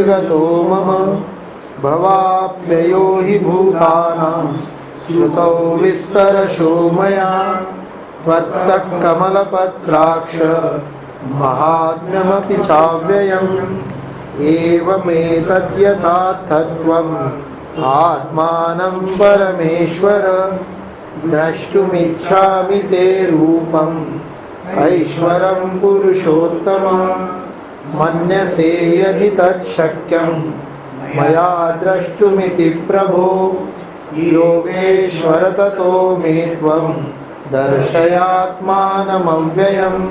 विगतो मम भवाप्ययो हि भूतानां श्रुतौ विस्तरशो मया त्वत्तः कमलपत्राक्ष महात्म्यमपि चाव्ययम् एवमेतद्यथार्थत्वम् आत्मानं परमेश्वर द्रष्टुमिच्छामि ते रूपम् ऐश्वरं पुरुषोत्तम मन्यसे यदि तच्छक्यं मया द्रष्टुमिति प्रभो योगेश्वर ततो मे त्वं दर्शयात्मानमव्ययम्।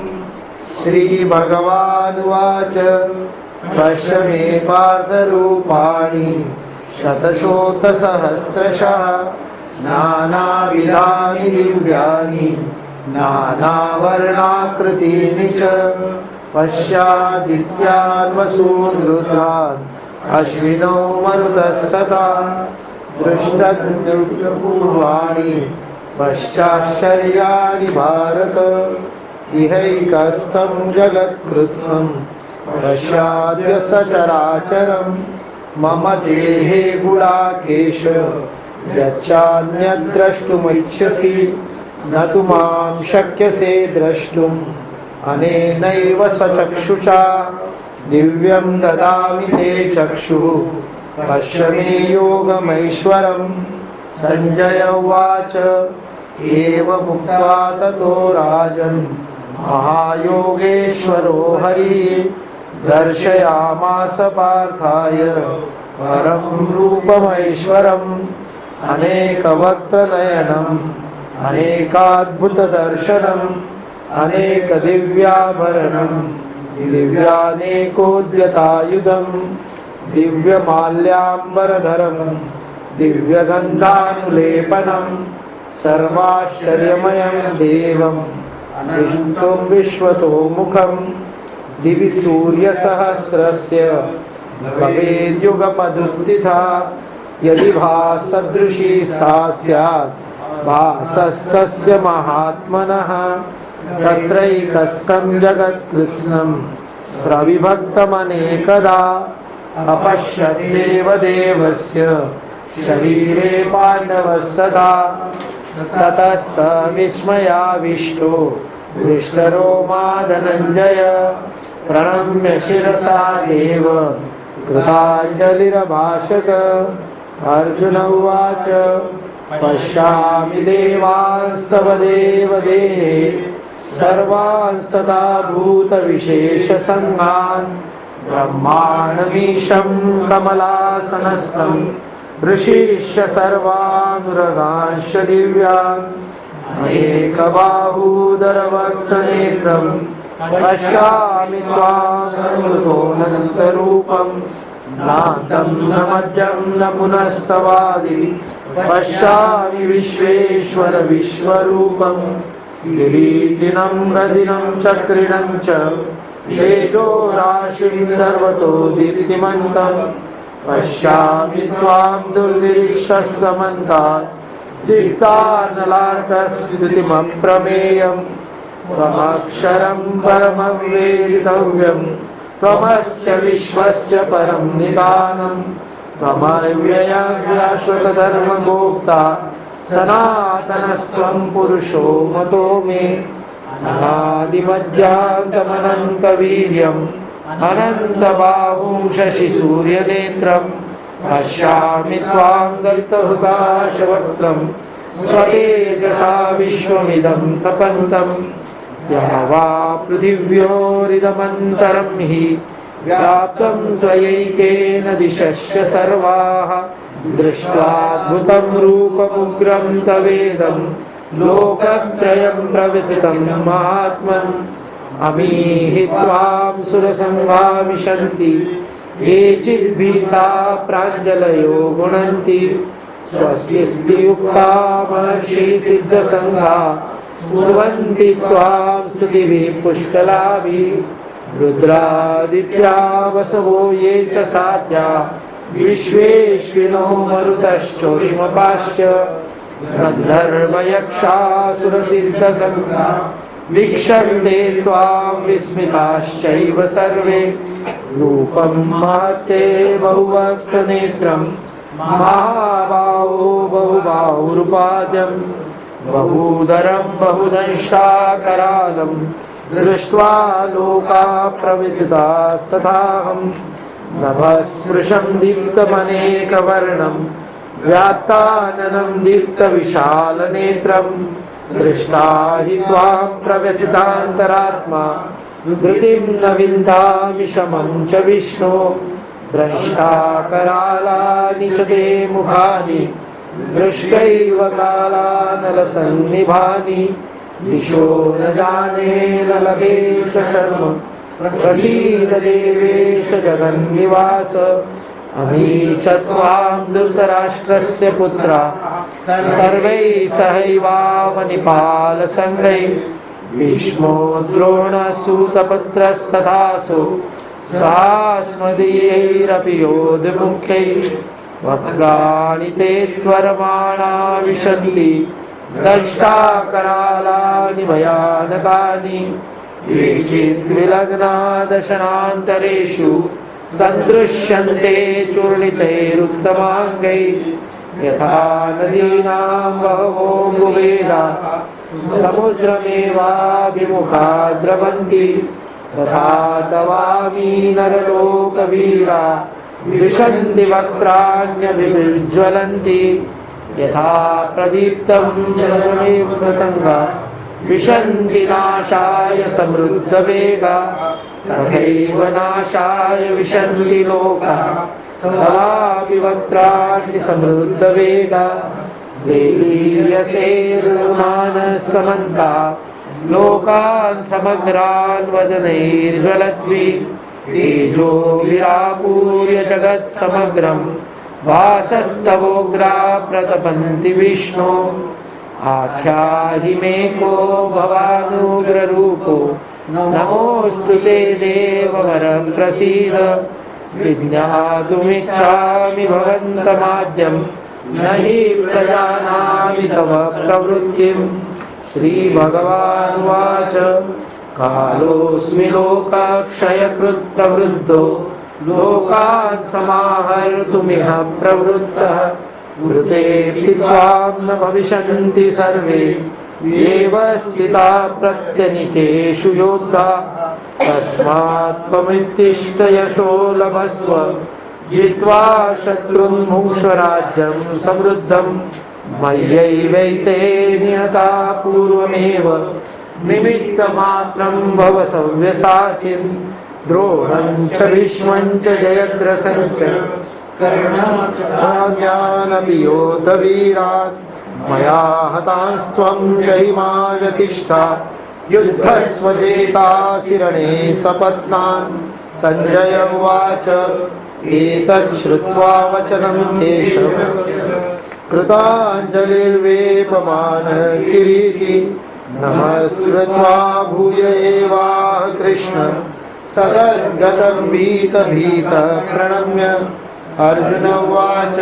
श्रीभगवानुवाच पश्य मे पार्थरूपाणि शतशोथसहस्रशः नानाविधानि दिव्यानि नानावर्णाकृतीनि च पश्यादित्यान् वसून् रुद्रान् अश्विनौ मरुतस्तथा दृष्टपूर्वाणि पश्चाश्चर्याणि भारत इहैकस्थं जगत्कृत्स्नं पश्याद्य सचराचरम् मम देहे गुडाकेश यच्चान्यद्द्रष्टुमिच्छसि न तु मां शक्यसे द्रष्टुम् अनेनैव स्वचक्षुषा दिव्यं ददामि ते चक्षुः पश्य मे योगमैश्वरम्। संजय उवाच एवमुक्त्वा ततो राजन् महायोगेश्वरो हरिः दर्शयामास पार्थाय परं रूपमैश्वरम् अनेकवक्त्रनयनम् अनेकाद्भुतदर्शनम् अनेकदिव्याभरणम् दिव्यानेकोद्यतायुधम् दिव्यमाल्याम्बरधरम् दिव्यगन्धानुलेपनम् सर्वाश्चर्यमयं देवम् विष्णुं विश्वतोमुखम् दिवि सूर्यसहस्रस्य भवेद्युगपदुत्थिता यदि भासदृशी सा स्यात् भासस्तस्य महात्मनः तत्रैकस्थं जगत्कृत्स्नं प्रविभक्तमनेकदा अपश्यद्देव देवस्य शरीरे पाण्डवस्तदा ततः स विस्मयाविष्टो हृष्टरोमा धनञ्जय प्रणम्य शिरसा देव कृताञ्जलिरभाषत। अर्जुन उवाच पश्यामि देवांस्तव देवदेहे सर्वांस्तथा भूतविशेषसङ्गान् ब्रह्माणमीशं कमलासनस्थं ऋषीश्च सर्वानुरगांश्च दिव्यान् अनेकबाहूदरवक्त्रनेत्रं पश्यामि त्वां सर्वतोऽनन्तरूपं नान्तं न मध्यं न पुनस्तवादि पश्यामि विश्वेश्वर विश्वरूपं किरीटिनं गदिनं चक्रिणं च तेजो राशिं सर्वतो दीप्तिमन्तं पश्यामि त्वां दुर्निरीक्षः समन्तात् दीप्तानलार्कस्तुतिमप्रमेयं त्वमक्षरं परमवेदितव्यं त्वमस्य विश्वस्य परं निदानं त्वमव्ययः शाश्वतधर्मगोप्ता सनातनस्त्वं पुरुषो मतो मे अनादिमध्यान्तमनन्तवीर्यम् अनन्तबाहुं शशिसूर्यनेत्रं पश्यामि त्वां दत्तहुताशवक्त्रं स्वतेजसा विश्वमिदं तपन्तं यमवा पृथिव्योरिदमन्तरं हि व्याप्तं त्वयैकेन दिशश्च सर्वाः दृष्ट्वाद्भुतं रूपमुग्रं तवेदं लोकत्रयं प्रविदितं महात्मन् अमीहि त्वां सुरसङ्गा विशन्ति केचिद्भीता प्राञ्जलयो गुणन्ति स्वस्तिस्त्युक्ता महर्षिसिद्धसङ्घा स्तुवन्ति त्वां स्तुतिभिः पुष्कलाभिः रुद्रादित्या वसवो ये च साध्या विश्वेश्विनो मरुतश्चोष्मपाश्च गन्धर्वयक्षासुरसिद्धसङ्घा दीक्षन्ते त्वां विस्मिताश्चैव सर्वे रूपं महत्ते बहुवक्त्रनेत्रं महाबाहो बहुबाहुरुपाद्यं बहूदरं बहुदंष्ट्राकरालं दृष्ट्वा लोका प्रविदितास्तथाहं नभस्पृशं दीप्तमनेकवर्णं व्यात्ताननं दीप्तविशालनेत्रं दृष्टा हि त्वां प्रव्यथितान्तरात्मा धृतिं न विन्दामि शमं च विष्णो द्रष्टा करालानि च ते मुखानि दृष्टैव कालानलसन्निभानि दिशो न जाने न लगे च शर्म प्रसीद देवेश जगन्निवास अमी च त्वां धृतराष्ट्रस्य पुत्रा सर्वैः सहैवावनिपालसङ्गैः भीष्मो द्रोणसूतपुत्रस्तथासो सास्मदीयैरपि योधमुख्यैः वक्त्राणि ते त्वरमाणा विशन्ति दंष्टा करालानि भयानकानि केचित् विलग्ना दशनान्तरेषु सन्दृश्यन्ते चूर्णितैरुत्तमाङ्गैः यथा नदीनां बहवो भुवेदा समुद्रमेवाभिमुखा द्रवन्ति तथा तवामी नरलोकवीरा विशन्ति वक्त्राण्यभिज्वलन्ति यथा प्रदीप्तं पतङ्गा विशन्ति नाशाय समृद्धवेगा तथैव नाशाय विशन्ति लोका तवापि वक्त्राणि समृद्धवेगा लेलीयसेर्मानः लोकान् समग्रान् वदनैर्ज्वलद्भिः तेजो विरापूर्य जगत्समग्रं वासस्तवोग्रा प्रतपन्ति विष्णो आख्याहि मे को भवानुग्ररूपो नमोऽस्तु ते देववर प्रसीद विज्ञातुमिच्छामि भवन्तमाद्यं न हि प्रजानामि तव प्रवृत्तिम् श्रीभगवानुवाच कालोऽस्मि लोकक्षयकृत् प्रवृद्धो लोकान् समाहर्तुमिह प्रवृत्तः मृतेऽपि त्वां न भविष्यन्ति सर्वे एव स्थिता प्रत्यनिकेषु योद्धा तस्मात् त्वमुत्तिष्ठ यशो लभस्व जित्वा शत्रुन् भुङ्क्ष्व राज्यं समृद्धं मय्यैवैते निहता पूर्वमेव निमित्तमात्रं भव सव्यसाचिन् द्रोणं च भीष्मं च जयद्रथं च कर्णमपि योद्धवीरान् मया हतांस्त्वं जहिमा व्यतिष्ठा युद्धस्व जेतासि रणे सपत्नान् सञ्जय उवाच एतत् श्रुत्वा वचनं केशवस्य कृताञ्जलिर्वेपमान किरीटी नमस्कृत्वा भूय एवाह कृष्ण सगद्गतं भीत प्रणम्य अर्जुन उवाच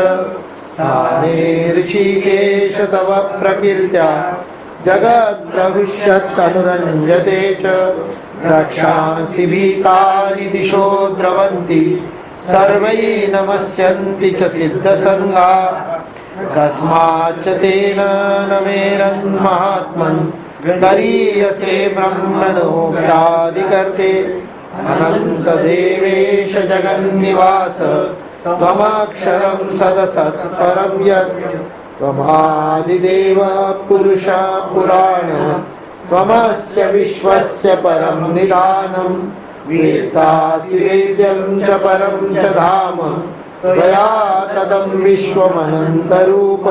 स्थाने ऋषिकेश तव प्रकीर्त्या जगद्भविष्यत्तनुरञ्जते च रक्षांसि भीतानि दिशो द्रवन्ति सर्वै नमस्यन्ति च सिद्धसङ्गा कस्माच्च तेन न मेरन्महात्मन् गरीयसे ब्रह्मणोऽप्यादिकर्ते अनन्तदेवेश जगन्निवास त्वमक्षरं सदसत्परं यत् त्वमादिदेव पुरुषः पुराणः त्वमस्य विश्वस्य परं निधानं वेत्तासि वेद्यं च परं च धाम त्वया ततं विश्वमनन्तरूप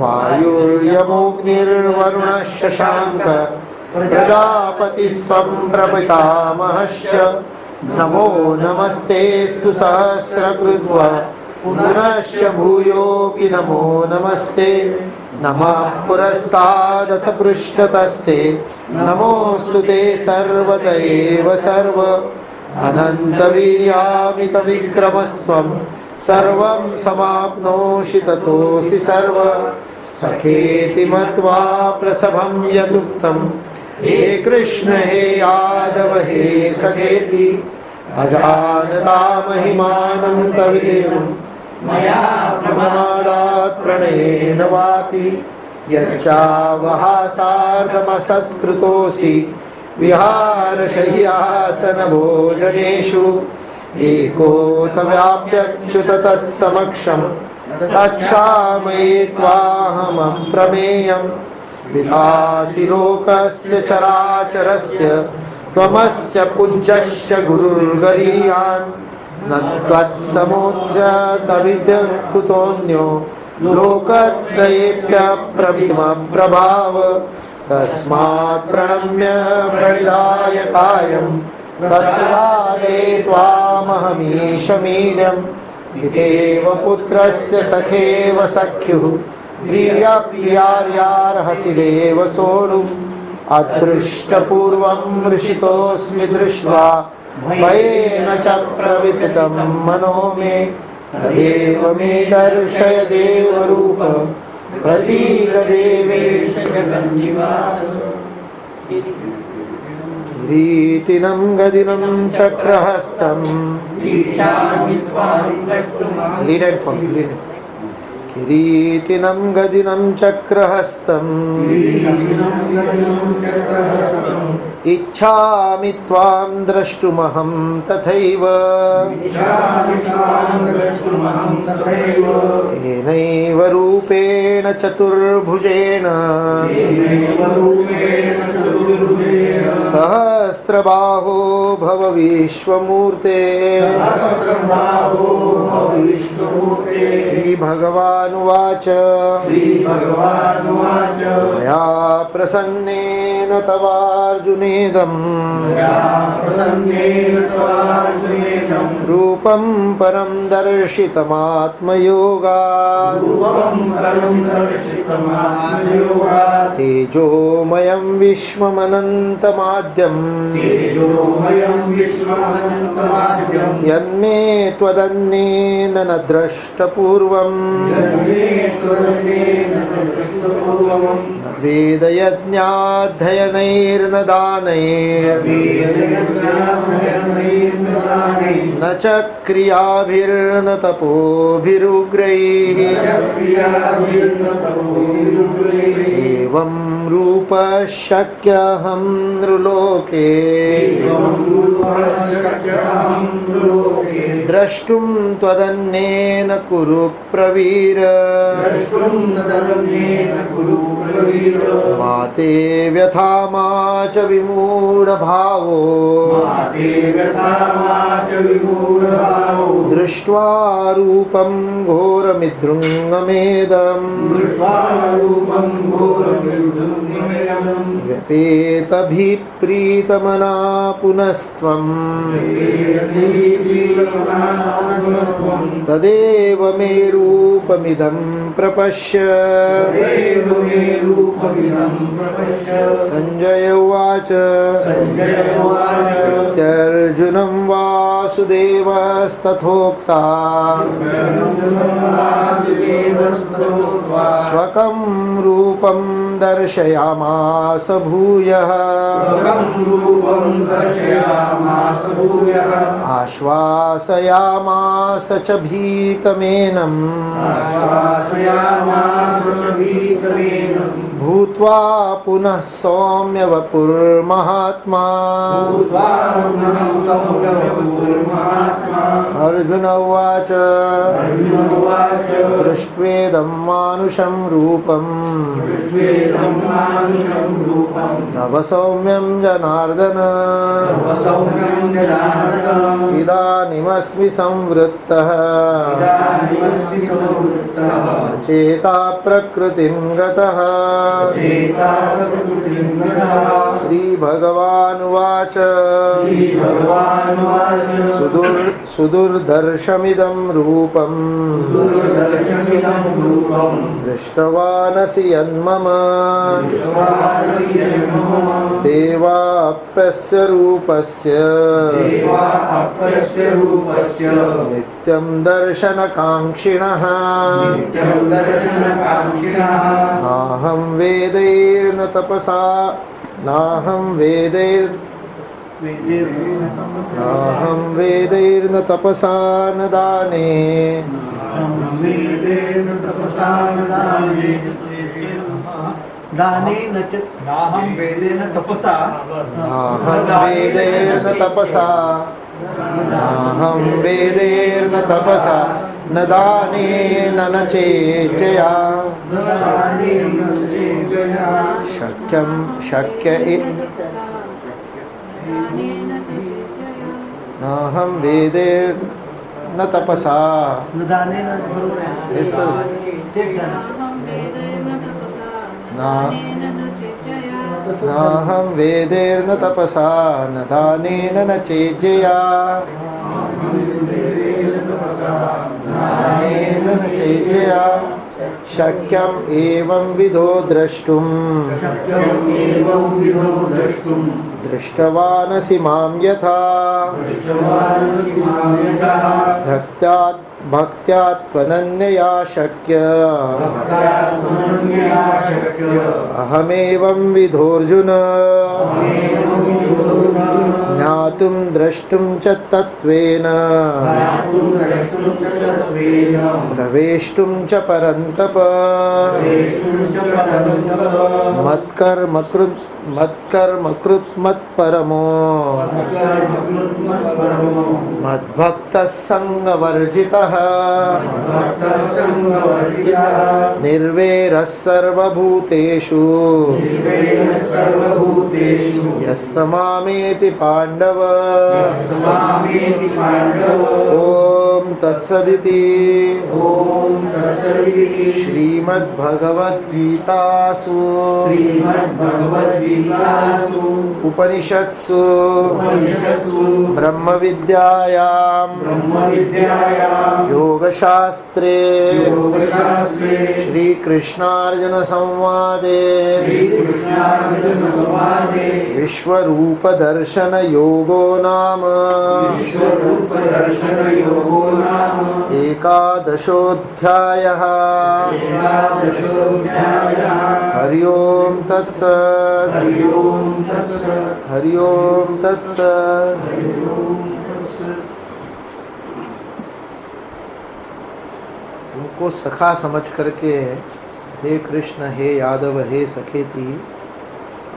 वायुर्यमोऽग्निर्वरुणः शशाङ्क प्रजापतिस्त्वं प्रपितामहश्च नमो नमस्तेऽस्तु सहस्रकृत्वा पुनश्च भूयोऽपि नमो नमस्ते नमः पुरस्तादथ पृष्ठतस्ते नमोऽस्तु ते सर्वत एव सर्व अनन्तवीर्यामितविक्रमस्त्वं सर्वं समाप्नोषि ततोऽसि सर्व सखेति मत्वा प्रसभं यदुक्तं हे कृष्ण हे यादव हे सखेति अजानता महिमानन्तविदेवं मया प्रमादात् प्रणयेन वापि यच्चावहासार्धमसत्कृतोऽसि विहारशय्यासनभोजनेषु एकोऽथव्याप्यच्युत तत्समक्षं तच्छामये त्वाहमप्रमेयं विधासि लोकस्य चराचरस्य त्वमस्य पूज्यस्य गुरुर्गरीयान् न त्वत्समोच्यतविद्यकुतोऽन्यो लोकत्रयेऽप्यप्रभृतिमप्रभाव तस्मात् प्रणम्य प्रणिधाय कायं तत्प्रसादे त्वामहमीशमीड्यं पितेव पुत्रस्य सखेव सख्युः प्रियप्रियार्यार्हसि देव सोढुम् अदृष्टपूर्वं हृषितोऽस्मि दृष्ट्वा भयेन च प्रविथितं मनो मे तदेव मे दर्शय देवरूप प्रसीद देवेश जगन्निवास किरीटिनं गदिनं चक्रहस्तं किरीटिनं गदिनं चक्रहस्तम् इच्छामि त्वां द्रष्टुमहं तथैव येनैव रूपेण चतुर्भुजेन सहस्रबाहो भव विश्वमूर्ते श्रीभगवानुवाच मया प्रसन्नेन तवार्जुनेदं रूपं परं दर्शितमात्मयोगात् तेजोमयं विश्वमनन्तमाद्यं यन्मे त्वदन्येन न द्रष्टपूर्वम् न वेदयज्ञाध्ययनैर्न दानैर्न च क्रियाभिर्न तपोभिरुग्रैः एवं रूपः शक्यहं नृलोके द्रष्टुं त्वदन्येन कुरु प्रवीर मा ते व्यथा मा च विमूढभावो दृष्ट्वा रूपं घोरमिदृङ्गमेदम् व्यपेतभिप्रीतमना पुनस्त्वं तदेव मे रूपमिदं प्रपश्य संजय उवाच इत्यर्जुनं वासुदेवस्तथोक्ता स्वकं रूपं दर्शयामास भूयः आश्वासयामास च भीतमेनं भूत्वा पुनः सौम्य वपुर्महात्मा अर्जुन उवाच दृष्ट्वेदं मानुषं रूपं तव सौम्यं जनार्दन इदानीमस्मि संवृत्तः सचेता प्रकृतिं गतः श्रीभगवानुवाच सुदुर्दर्शमिदं रूपं दृष्टवानसि यन्मम देवाप्यस्य रूपस्य नित्यं दर्शनकाङ्क्षिणः नाहं वेदैर्न तपसा नाहं नाहं वेदैर्न तपसा न दाने नाहं वेदेन तपसा नाहं वेदैर्न तपसा नाहं वेदैर्न तपसा न दानेन न चेज्जया शक्य नाहं वेदैर्न तपसा नाहं वेदैर्न तपसा न दानेन न चेज्जया दानेन न चेज्जया शक्यम् एवं विधो द्रष्टुम् दृष्टवानसि मां यथा भक्त्यात्मनन्यया शक्य अहमेवं विधोऽर्जुन ज्ञातुं द्रष्टुं च तत्त्वेन प्रवेष्टुं च परन्तप मत्कर्म मत्परमो मद्भक्तः संगवर्जितः निर्वैरः सर्वभूतेषु यः स मामेति पाण्डव ॐ तत्सदिति श्रीमद्भगवद्गीतासु उपनिषत्सु ब्रह्मविद्यायां योगशास्त्रे श्रीकृष्णार्जुनसंवादे विश्वरूपदर्शनयोगो नाम एकादशोऽध्यायः। हरि ओम तत्सत्। हरि ओम तत्सत्। उनको सखा समझ करके हे कृष्ण हे यादव हे सखेती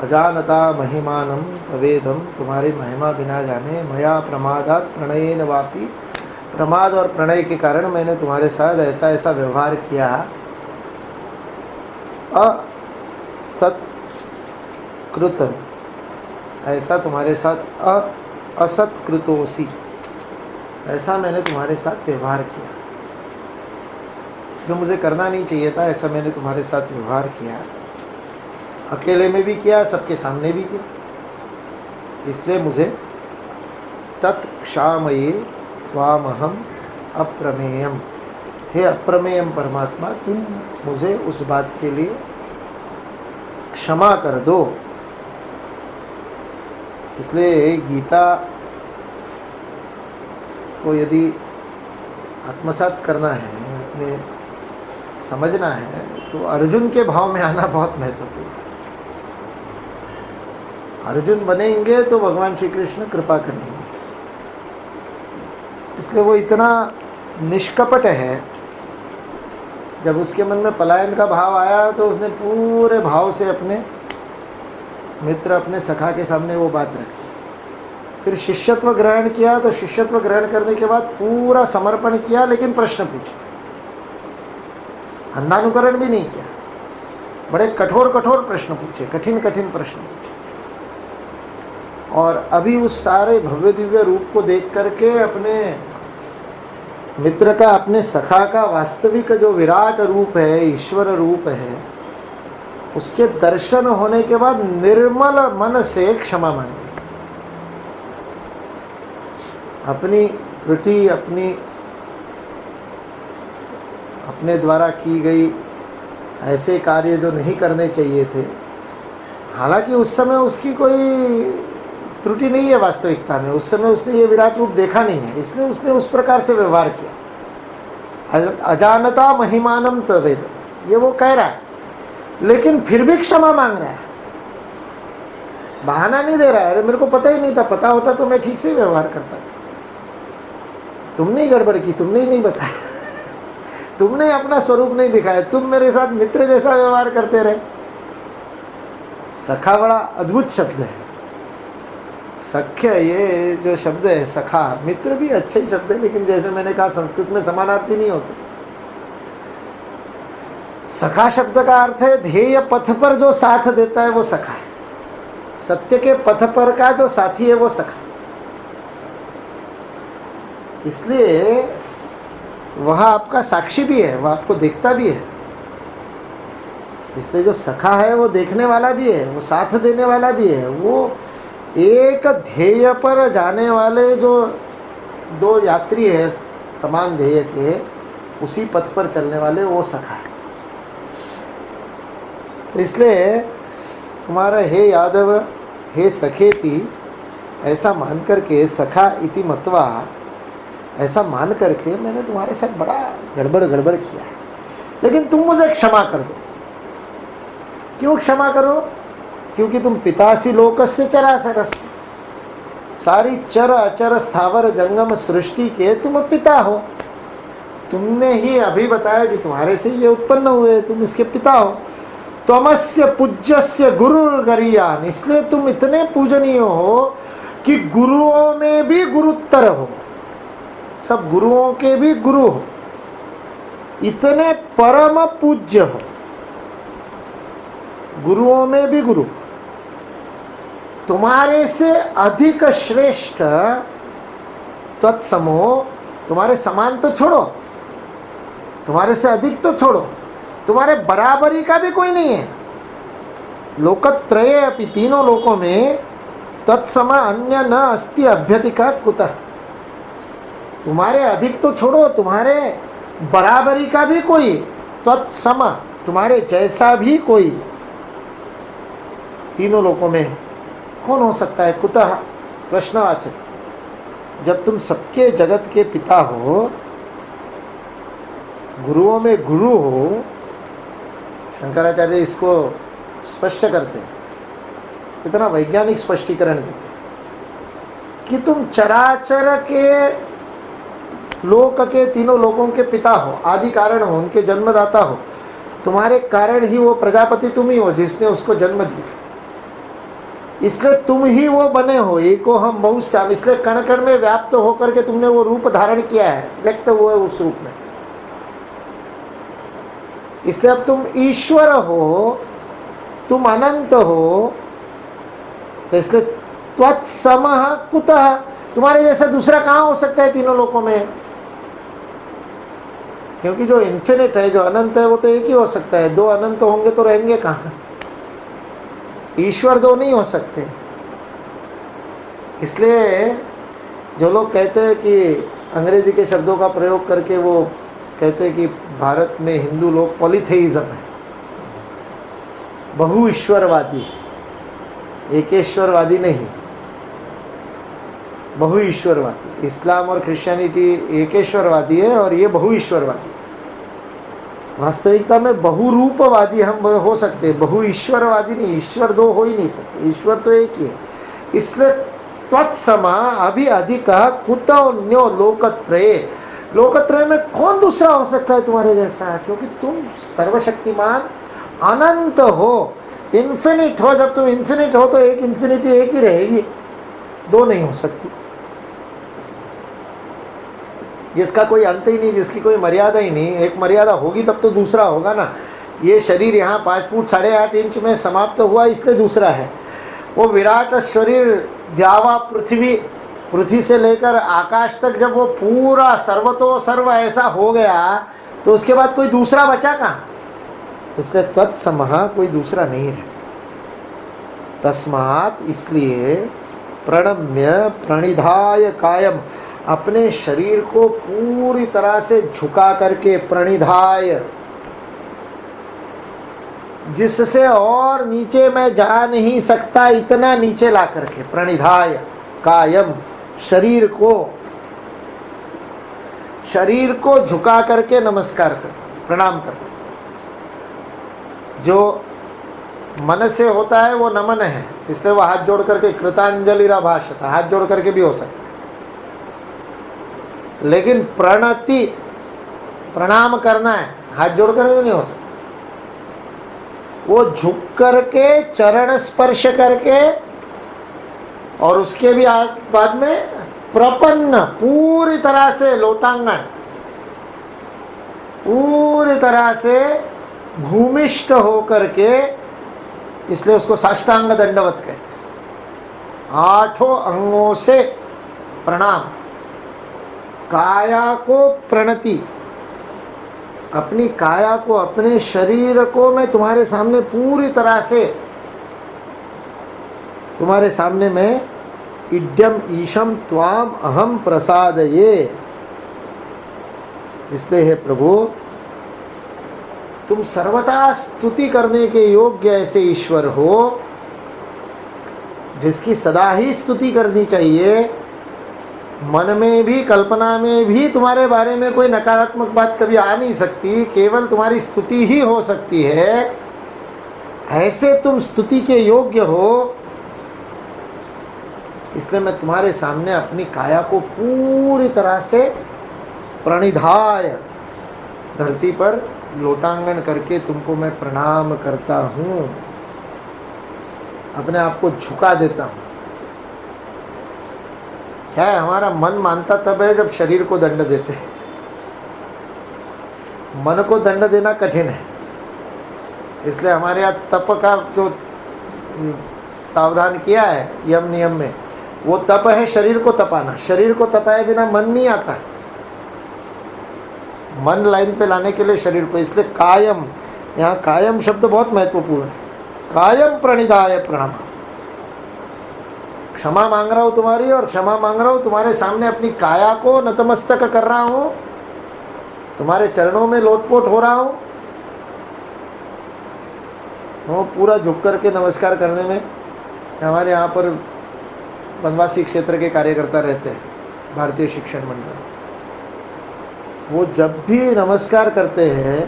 अजानता महिमानम तवेदम, तुम्हारी महिमा बिना जाने मया प्रमादात प्रणयेन वापि, प्रमाद और प्रणय के कारण मैंने तुम्हारे साथ ऐसा ऐसा व्यवहार किया, असत्कृत, ऐसा तुम्हारे साथ असत्कृतोसी, ऐसा मैंने तुम्हारे साथ व्यवहार किया, जो मुझे करना नहीं चाहिए था ऐसा मैंने तुम्हारे साथ व्यवहार किया, अकेले में भी किया सबके सामने भी किया, इसलिए मुझे तत्क्षामये त्वामहम अप्रमेयम, हे अप्रमेयम परमात्मा तुम मुझे उस बात के लिए क्षमा कर दो। इसलिए गीता को यदि आत्मसात करना है, अपने समझना है, तो अर्जुन के भाव में आना बहुत महत्वपूर्ण है। अर्जुन बनेंगे तो भगवान श्री कृष्ण कृपा करेंगे, इसलिए वो इतना निष्कपट है। जब उसके मन में पलायन का भाव आया तो उसने पूरे भाव से अपने मित्र, अपने सखा के सामने वो बात रखी। फिर शिष्यत्व ग्रहण किया, तो शिष्यत्व ग्रहण करने के बाद पूरा समर्पण किया, लेकिन प्रश्न पूछे, अंधानुकरण भी नहीं किया, बड़े कठोर कठोर प्रश्न पूछे, कठिन कठिन प्रश्न पूछे। और अभी उस सारे भव्य दिव्य रूप को देख करके अपने मित्र का, अपने सखा का वास्तविक जो विराट रूप है, ईश्वर रूप है, उसके दर्शन होने के बाद निर्मल मन से क्षमा मांगी। अपनी त्रुटि, अपने द्वारा की गई ऐसे कार्य जो नहीं करने चाहिए थे, हालांकि उस समय उसकी कोई त्रुटि नहीं है वास्तविकता में, उस समय उसने ये विराट रूप देखा नहीं है, इसलिए उसने उस प्रकार से व्यवहार किया। अजानता महिमानम तवेद, ये वो कह रहा है, लेकिन फिर भी क्षमा मांग रहा है। बहाना नहीं दे रहा है, अरे मेरे को पता ही नहीं था, पता होता तो मैं ठीक से व्यवहार करता। तुमने ही गड़बड़ की, तुमने ही नहीं बताया, तुमने अपना स्वरूप नहीं दिखाया, तुम मेरे साथ मित्र जैसा व्यवहार करते रहे। सखा बड़ा अद्भुत शब्द है। सख्य, ये जो शब्द है सखा, मित्र भी अच्छे ही शब्द है, लेकिन जैसे मैंने कहा संस्कृत में समानार्थी नहीं होते। सखा शब्द का अर्थ है ध्येय पथ पर जो साथ देता है वो सखा है। सत्य के पथ पर का जो साथी है वो सखा। इसलिए वह आपका साक्षी भी है, वह आपको देखता भी है। इसलिए जो सखा है वो देखने वाला भी है, वो साथ देने वाला भी है। वो एक ध्येय पर जाने वाले जो दो यात्री है समान ध्येय के, उसी पथ पर चलने वाले, वो सखा है। तो इसलिए तुम्हारा हे यादव हे सखेति ऐसा मान करके, सखा इति मत्वा ऐसा मान करके मैंने तुम्हारे साथ बड़ा गड़बड़ किया है, लेकिन तुम मुझे क्षमा कर दो। क्यों क्षमा करो? क्योंकि तुम पितासी लोकस्य चराचरस्य, सारी चर अचर स्थावर जंगम सृष्टि के तुम पिता हो। तुमने ही अभी बताया कि तुम्हारे से ये उत्पन्न हुए, तुम इसके पिता हो। त्वमस्य पूज्यस्य गुरुर्गरीयान, इसलिए तुम इतने पूजनीय हो कि गुरुओं में भी गुरुत्तर हो, सब गुरुओं के भी गुरु हो, इतने परम पूज्य हो, गुरुओं में भी गुरु। तुम्हारे से अधिक श्रेष्ठ तत्समो, तुम्हारे समान तो छोड़ो, तुम्हारे से अधिक तो छोड़ो, तुम्हारे बराबरी का भी कोई नहीं है। लोकत्रये अपि, तीनों लोकों में तत्सम अन्य न अस्ति अभ्यधिका कुतः। तुम्हारे अधिक तो छोड़ो, तुम्हारे बराबरी का भी कोई, तत्सम तुम्हारे जैसा भी कोई तीनों लोकों में कौन हो सकता है? कुतः प्रश्नवाचक। जब तुम सबके जगत के पिता हो, गुरुओं में गुरु हो, शंकराचार्य इसको स्पष्ट करते हैं, इतना वैज्ञानिक स्पष्टीकरण देते हैं कि तुम चराचर के लोक के, तीनों लोगों के पिता हो, आदि कारण हो, उनके जन्मदाता हो। तुम्हारे कारण ही वो प्रजापति तुम ही हो जिसने उसको जन्म दिया। इसलिए तुम ही वो बने हो, एको हम बहुश्याम। इसलिए कण कण में व्याप्त होकर के तुमने वो रूप धारण किया है, व्यक्त हुए उस रूप में। इसलिए अब तुम ईश्वर हो, तुम अनंत हो, तो इसलिए त्वत्समः कुतः, तुम्हारे जैसा दूसरा कहाँ हो सकता है तीनों लोकों में? क्योंकि जो इन्फिनिट है, जो अनंत है, वो तो एक ही हो सकता है। दो अनंत होंगे तो रहेंगे कहाँ? ईश्वर दो नहीं हो सकते। इसलिए जो लोग कहते हैं कि अंग्रेजी के शब्दों का प्रयोग करके वो कहते हैं कि भारत में हिंदू लोग पॉलीथेइज्म है, बहु ईश्वरवादी, एकेश्वरवादी नहीं, बहु ईश्वरवादी। इस्लाम और क्रिश्चियनिटी एकेश्वरवादी है और ये बहु ईश्वरवादी। वास्तविकता में बहुरूपवादी हम हो सकते हैं, बहु ईश्वरवादी नहीं। ईश्वर दो हो ही नहीं सकते, ईश्वर तो एक ही है। इसलिए त्वत्समा अभी अधिक कुतोन्यो लोकत्रये, लोकत्रय में कौन दूसरा हो सकता है तुम्हारे जैसा? क्योंकि तुम सर्वशक्तिमान अनंत हो, इन्फिनिट हो। जब तुम इन्फिनिट हो तो एक इन्फिनिटी एक ही रहेगी, दो नहीं हो सकती, जिसका कोई अंत ही नहीं, जिसकी कोई मर्यादा ही नहीं। एक मर्यादा होगी तब तो दूसरा होगा ना। ये शरीर यहाँ 5 फुट 8.5 इंच में समाप्त हुआ, इसलिए दूसरा है। वो विराट शरीर द्यावा पृथ्वी, पृथ्वी से लेकर आकाश तक जब वो पूरा सर्वतो सर्व ऐसा हो गया तो उसके बाद कोई दूसरा बचा कहाँ? इसलिए तत्समः कोई दूसरा नहीं रह सकता। तस्मात् इसलिए प्रणम्य प्रणिधाय कायम, अपने शरीर को पूरी तरह से झुका करके, प्रणिधाय जिससे और नीचे मैं जा नहीं सकता, इतना नीचे ला करके, प्रणिधाय कायम, शरीर को झुका करके नमस्कार कर, प्रणाम कर। जो मन से होता है वो नमन है, इसलिए वो हाथ जोड़ करके कृतांजलि भाषता, हाथ जोड़ करके भी हो सकता है। लेकिन प्रणति, प्रणाम करना है, हाथ जोड़ करके नहीं हो सकता। वो झुक करके चरण स्पर्श करके और उसके भी बाद में प्रपन्न, पूरी तरह से लोटांगण, पूरी तरह से भूमिष्ठ होकर के, इसलिए उसको साष्टांग दंडवत कहते हैं। 8 अंगों से प्रणाम, काया को प्रणति, अपनी काया को, अपने शरीर को मैं तुम्हारे सामने पूरी तरह से, तुम्हारे सामने मैं इड्यम ईशम त्वाम अहम प्रसादये, इसलिए हे प्रभु तुम सर्वथा स्तुति करने के योग्य ऐसे ईश्वर हो जिसकी सदा ही स्तुति करनी चाहिए। मन में भी, कल्पना में भी तुम्हारे बारे में कोई नकारात्मक बात कभी आ नहीं सकती, केवल तुम्हारी स्तुति ही हो सकती है। ऐसे तुम स्तुति के योग्य हो, इसलिए मैं तुम्हारे सामने अपनी काया को पूरी तरह से प्रणिधाय, धरती पर लोटांगन करके तुमको मैं प्रणाम करता हूँ, अपने आप को झुका देता हूँ। क्या है, हमारा मन मानता तब है जब शरीर को दंड देते हैं। मन को दंड देना कठिन है, इसलिए हमारे यहाँ तप का जो प्रावधान किया है यम नियम में, वो तप है शरीर को तपाना। शरीर को तपाए बिना मन नहीं आता, मन लाइन पे लाने के लिए शरीर को, इसलिए कायम, यहाँ कायम शब्द बहुत महत्वपूर्ण है। कायम प्रणिधाय प्रणाम, क्षमा मांग रहा हूँ तुम्हारी, और क्षमा मांग रहा हूँ तुम्हारे सामने, अपनी काया को नतमस्तक कर रहा हूँ, तुम्हारे चरणों में लोटपोट हो रहा हूँ। वो पूरा झुक करके नमस्कार करने में, हमारे यहाँ पर वनवासी क्षेत्र के कार्यकर्ता रहते हैं भारतीय शिक्षण मंडल, वो जब भी नमस्कार करते हैं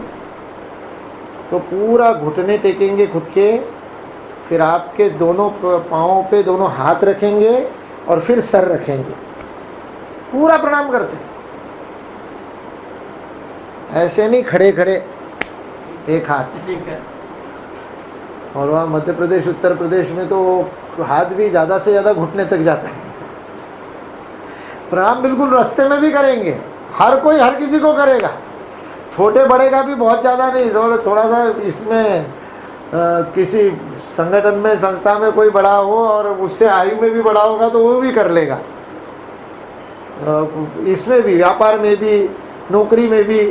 तो पूरा घुटने टेकेंगे खुद के, फिर आपके दोनों पाँवों पे दोनों हाथ रखेंगे और फिर सर रखेंगे, पूरा प्रणाम करते हैं। ऐसे नहीं खड़े खड़े एक हाथ। और वहाँ मध्य प्रदेश, उत्तर प्रदेश में तो हाथ भी ज़्यादा से ज़्यादा घुटने तक जाता है। प्रणाम बिल्कुल रास्ते में भी करेंगे, हर कोई हर किसी को करेगा, छोटे बड़े का भी बहुत ज़्यादा नहीं, थोड़ा सा इसमें किसी संगठन में, संस्था में कोई बड़ा हो और उससे आयु में भी बड़ा होगा तो वो भी कर लेगा। इसमें भी, व्यापार में भी, नौकरी में भी,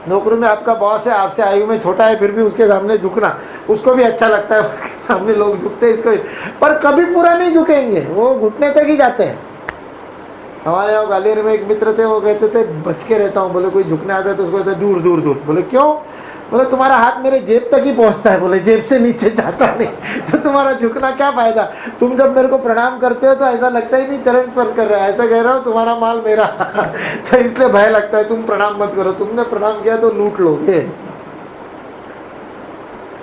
नौकरी में आपका बॉस है, आपसे आयु में छोटा है, फिर भी उसके सामने झुकना उसको भी अच्छा लगता है, उसके सामने लोग झुकते हैं इसको, पर कभी पूरा नहीं झुकेंगे, वो घुटने तक ही जाते हैं। हमारे यहाँ ग्वालियर में एक मित्र थे, वो कहते थे बच के रहता हूँ, बोले कोई झुकने आता है तो उसको कहते दूर दूर दूर। बोले क्यों? बोले तुम्हारा हाथ मेरे जेब तक ही पहुँचता है, बोले जेब से नीचे जाता नहीं, तो तुम्हारा झुकना क्या फ़ायदा? तुम जब मेरे को प्रणाम करते हो तो ऐसा लगता ही नहीं चरण स्पर्श कर रहा है, ऐसा कह रहा हूँ तुम्हारा माल मेरा तो इसलिए भय लगता है, तुम प्रणाम मत करो, तुमने प्रणाम किया तो लूट लोगे।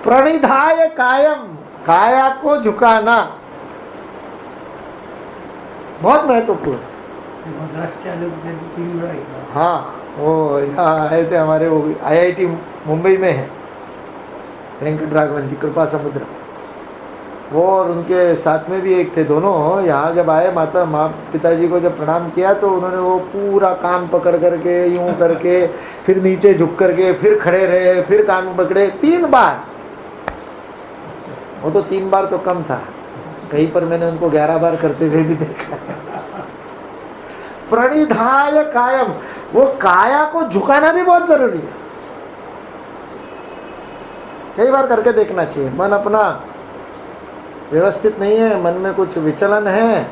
प्रणिधाय कायम, काया को झुकाना बहुत महत्वपूर्ण। हाँ, वो यहाँ आए थे हमारे, वो IIT मुंबई में है, वेंकट राघवन जी, कृपा समुद्र, वो और उनके साथ में भी एक थे, दोनों यहाँ जब आए, माँ पिताजी को जब प्रणाम किया तो उन्होंने वो पूरा कान पकड़ करके यूं करके, फिर नीचे झुक करके, फिर खड़े रहे, फिर कान पकड़े, 3 बार। वो तो 3 बार तो कम था, कहीं पर मैंने उनको 11 बार करते हुए भी देखा। प्रणिधाय कायम, वो काया को झुकाना भी बहुत जरूरी है, कई बार करके देखना चाहिए। मन अपना व्यवस्थित नहीं है, मन में कुछ विचलन है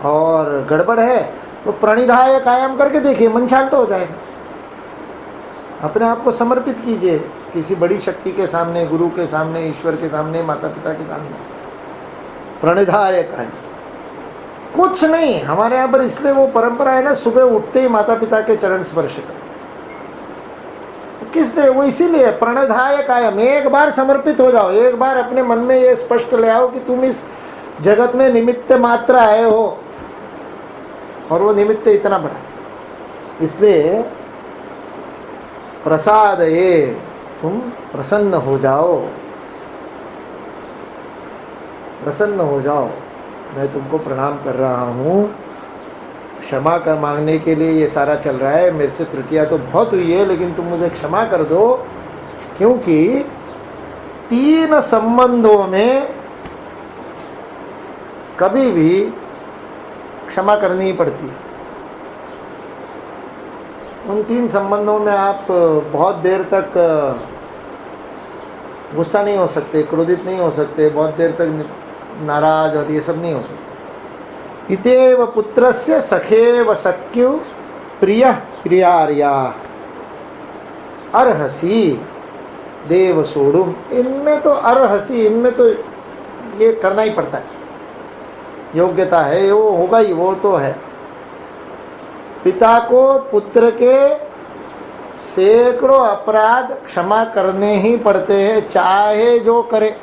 और गड़बड़ है, तो प्रणिधाय कायम करके देखिए, मन शांत हो जाएगा। अपने आप को समर्पित कीजिए किसी बड़ी शक्ति के सामने, गुरु के सामने, ईश्वर के सामने, माता पिता के सामने। प्रणिधाय कायम, कुछ नहीं हमारे यहाँ पर, इसलिए वो परंपरा है ना, सुबह उठते ही माता पिता के चरण स्पर्श कर, किस दे, वो इसीलिए प्रणधाय कायम, एक बार समर्पित हो जाओ, एक बार अपने मन में ये स्पष्ट ले आओ कि तुम इस जगत में निमित्त मात्र आए हो, और वो निमित्त इतना बड़ा। इसलिए प्रसाद ये, तुम प्रसन्न हो जाओ, प्रसन्न हो जाओ, मैं तुमको प्रणाम कर रहा हूँ, क्षमा कर मांगने के लिए ये सारा चल रहा है, मेरे से त्रुटियां तो बहुत हुई है, लेकिन तुम मुझे क्षमा कर दो, क्योंकि 3 संबंधों में कभी भी क्षमा करनी ही पड़ती है। उन 3 संबंधों में आप बहुत देर तक गुस्सा नहीं हो सकते, क्रोधित नहीं हो सकते, बहुत देर तक नाराज और ये सब नहीं हो सकते। इतेव पुत्रस्य सखेव सख्यु प्रिय प्रियार्या अर्हसी देव सोडुम, इनमें तो अर्हसी, इनमें तो ये करना ही पड़ता है, योग्यता है, वो होगा ही, वो तो है। पिता को पुत्र के सैकड़ों अपराध क्षमा करने ही पड़ते हैं, चाहे जो करे।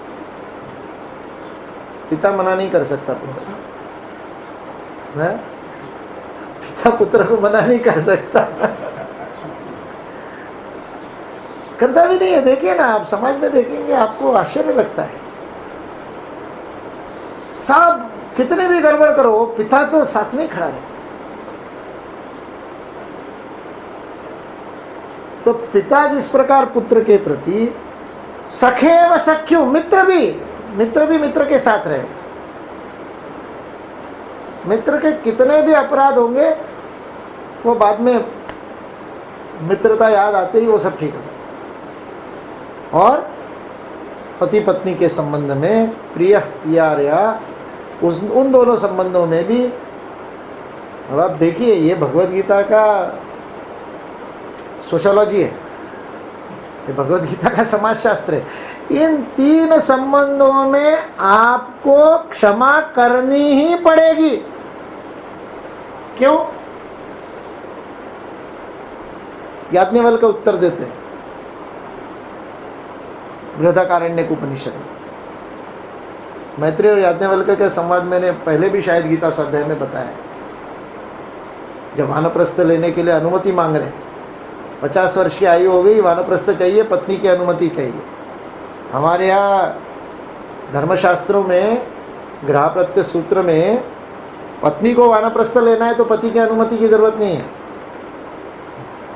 पिता मना नहीं कर सकता पुत्र, है? पिता पुत्र को मना नहीं कर सकता करता भी नहीं है। देखिए ना, आप समाज में देखेंगे, आपको आश्चर्य लगता है, सब कितने भी गड़बड़ करो, पिता तो साथ में खड़ा रहता। तो पिता जिस प्रकार पुत्र के प्रति सखे व सख्यु, मित्र भी मित्र के साथ रहे। मित्र के कितने भी अपराध होंगे, वो बाद में मित्रता याद आते ही वो सब ठीक हो। और पति पत्नी के संबंध में प्रिय प्यार्या, उन दोनों संबंधों में भी। अब आप देखिए, ये भगवद गीता का सोशियोलॉजी है, ये भगवद गीता का समाजशास्त्र है। इन 3 संबंधों में आपको क्षमा करनी ही पड़ेगी। क्यों? याज्ञवल्क्य का उत्तर देते हैं बृहदारण्यक उपनिषद में। मैत्रेय और याज्ञवल्क्य के संवाद मैंने पहले भी शायद गीता स्वाध्याय में बताया। जब वानप्रस्थ लेने के लिए अनुमति मांग रहे, 50 वर्ष की आयु हो गई, वानप्रस्थ चाहिए, पत्नी की अनुमति चाहिए। हमारे यहाँ धर्मशास्त्रों में ग्रह प्रत्यय सूत्र में पत्नी को वानप्रस्थ लेना है तो पति की अनुमति की जरूरत नहीं है,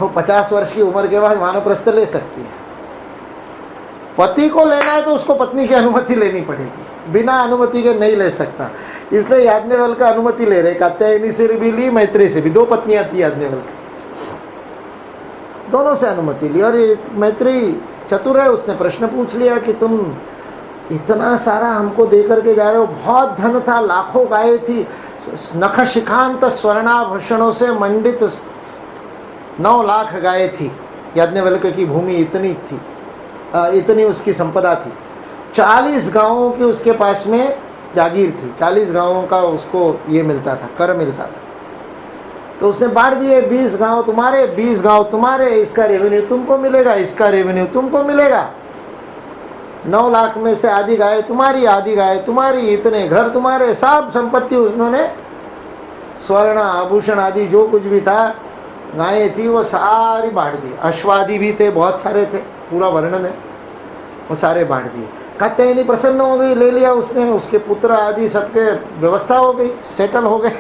वो 50 वर्ष की उम्र के बाद वानप्रस्थ ले सकती है। पति को लेना है तो उसको पत्नी की अनुमति लेनी पड़ेगी, बिना अनुमति के नहीं ले सकता। इसलिए याज्ञवल्क्य का अनुमति ले रहे, कात्यायनी से भी ली, मैत्रेय से भी, 2 पत्नियां थी याज्ञवल्क्य, दोनों से अनुमति ली। और ये मैत्रेय चतुर है, उसने प्रश्न पूछ लिया कि तुम इतना सारा हमको दे करके जा रहे हो, बहुत धन था, लाखों गायें थी, नख शिखांत स्वर्णाभूषणों से मंडित 9 लाख गायें थी। याज्ञवल्क्य की भूमि इतनी थी, इतनी उसकी संपदा थी। 40 गांवों की उसके पास में जागीर थी, 40 गांवों का उसको ये मिलता था, कर मिलता था। तो उसने बांट दिए, 20 गांव तुम्हारे, 20 गांव तुम्हारे, इसका रेवेन्यू तुमको मिलेगा, इसका रेवेन्यू तुमको मिलेगा। 9 लाख में से आधी गाय तुम्हारी, आधी गाय तुम्हारी, इतने घर तुम्हारे, सब संपत्ति उन्होंने, स्वर्ण आभूषण आदि जो कुछ भी था, गायें थी, वो सारी बांट दी। अश्वादि भी थे, बहुत सारे थे, पूरा वर्णन है, वो सारे बांट दिए। कात्यायनी प्रसन्न हो गई, ले लिया उसने, उसके पुत्र आदि सबके व्यवस्था हो गई, सेटल हो गए,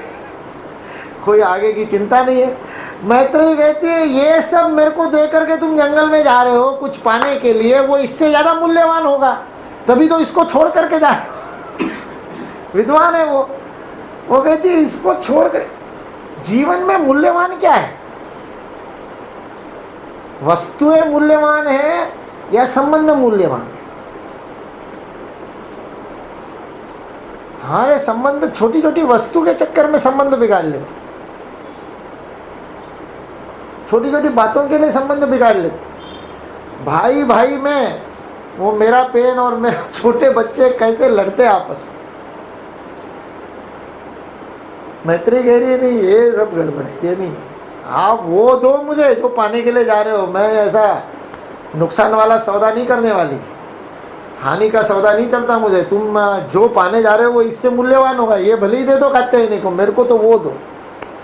कोई आगे की चिंता नहीं है। मैत्रेय कहती है, ये सब मेरे को दे करके तुम जंगल में जा रहे हो कुछ पाने के लिए, वो इससे ज़्यादा मूल्यवान होगा, तभी तो इसको छोड़ करके जा रहे हो। विद्वान है वो कहती है इसको छोड़ कर, जीवन में मूल्यवान क्या है? वस्तुएं मूल्यवान है या संबंध मूल्यवान है? हमारे संबंध, छोटी छोटी वस्तु के चक्कर में संबंध बिगाड़ लेते, छोटी छोटी बातों के लिए संबंध बिगाड़ लेते। भाई भाई में, वो मेरा पेन और मेरा, छोटे बच्चे कैसे लड़ते आपस में। मैत्रेय कह रही है नहीं, ये सब गड़बड़ है, ये नहीं, आप वो दो मुझे जो पाने के लिए जा रहे हो, मैं ऐसा नुकसान वाला सौदा नहीं करने वाली, हानि का सौदा नहीं चलता मुझे। तुम जो पाने जा रहे हो वो इससे मूल्यवान होगा, ये भले ही दे दो कात्यायनी को, मेरे को तो वो दो।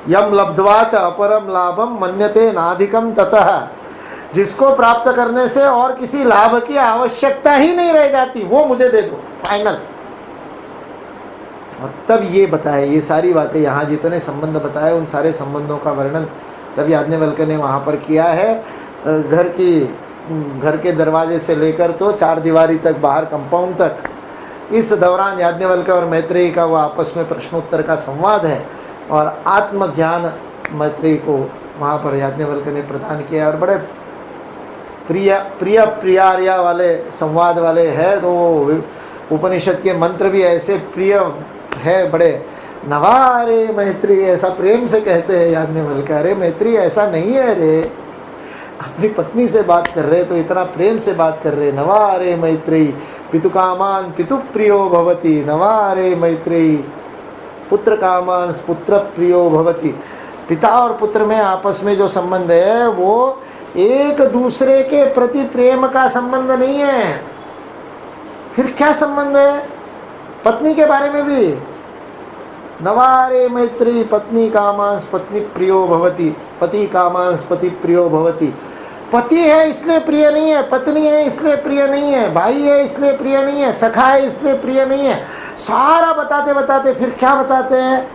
यम लब्ध्वा च अपरम लाभम मन्यते नाधिकम ततः, जिसको प्राप्त करने से और किसी लाभ की आवश्यकता ही नहीं रह जाती, वो मुझे दे दो, फाइनल। और तब ये बताए, ये सारी बातें यहाँ जितने संबंध बताए उन सारे संबंधों का वर्णन तब याज्ञवल्क्य ने वहाँ पर किया है। घर के दरवाजे से लेकर तो 4 दीवारी तक, बाहर कंपाउंड तक, इस दौरान याज्ञवल्क्य और मैत्रेयी का वो आपस में प्रश्नोत्तर का संवाद है। और आत्मज्ञान मैत्रेयी को वहाँ पर याज्ञवल्क्य ने प्रदान किया। और बड़े प्रियार्या वाले संवाद वाले है, तो उपनिषद के मंत्र भी ऐसे प्रिय है, बड़े नवारे मैत्री, ऐसा प्रेम से कहते हैं याज्ञवल्क्य। अरे मैत्री ऐसा नहीं है रे, अपनी पत्नी से बात कर रहे तो इतना प्रेम से बात कर रहे, नवारे मैत्री पितु कामान पितु प्रियो भवति, नवारे मैत्री पुत्र कामान पुत्र प्रियो भवति। पिता और पुत्र में आपस में जो संबंध है वो एक दूसरे के प्रति प्रेम का संबंध नहीं है, फिर क्या संबंध है? पत्नी के बारे में भी नवारे मैत्री पत्नी कामांस पत्नी प्रियो भवति, पति कामांस पति प्रियो भवति। पति है इसलिए प्रिय नहीं है, पत्नी है इसलिए प्रिय नहीं है, भाई है इसलिए प्रिय नहीं है, सखा है इसलिए प्रिय नहीं है। सारा बताते बताते फिर क्या बताते हैं?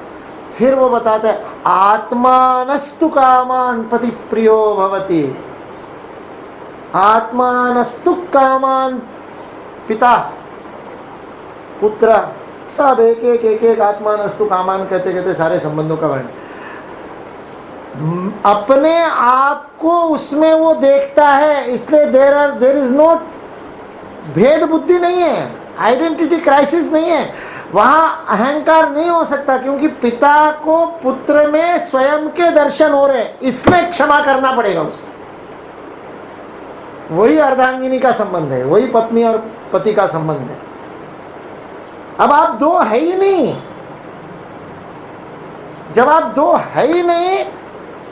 फिर वो बताते हैं आत्मानस्तु कामान पति प्रियो भवति। आत्मानस्तु कामान, पिता पुत्र सब एक एक आत्मानस्तु कामान कहते कहते सारे संबंधों का वर्णन। अपने आप को उसमें वो देखता है, इसलिए देर इज नो भेद बुद्धि नहीं है, आइडेंटिटी क्राइसिस नहीं है, वहां अहंकार नहीं हो सकता, क्योंकि पिता को पुत्र में स्वयं के दर्शन हो रहे, इसमें क्षमा करना पड़ेगा उसे। वही अर्धांगिनी का संबंध है, वही पत्नी और पति का संबंध है। अब आप दो है ही नहीं, जब आप दो है ही नहीं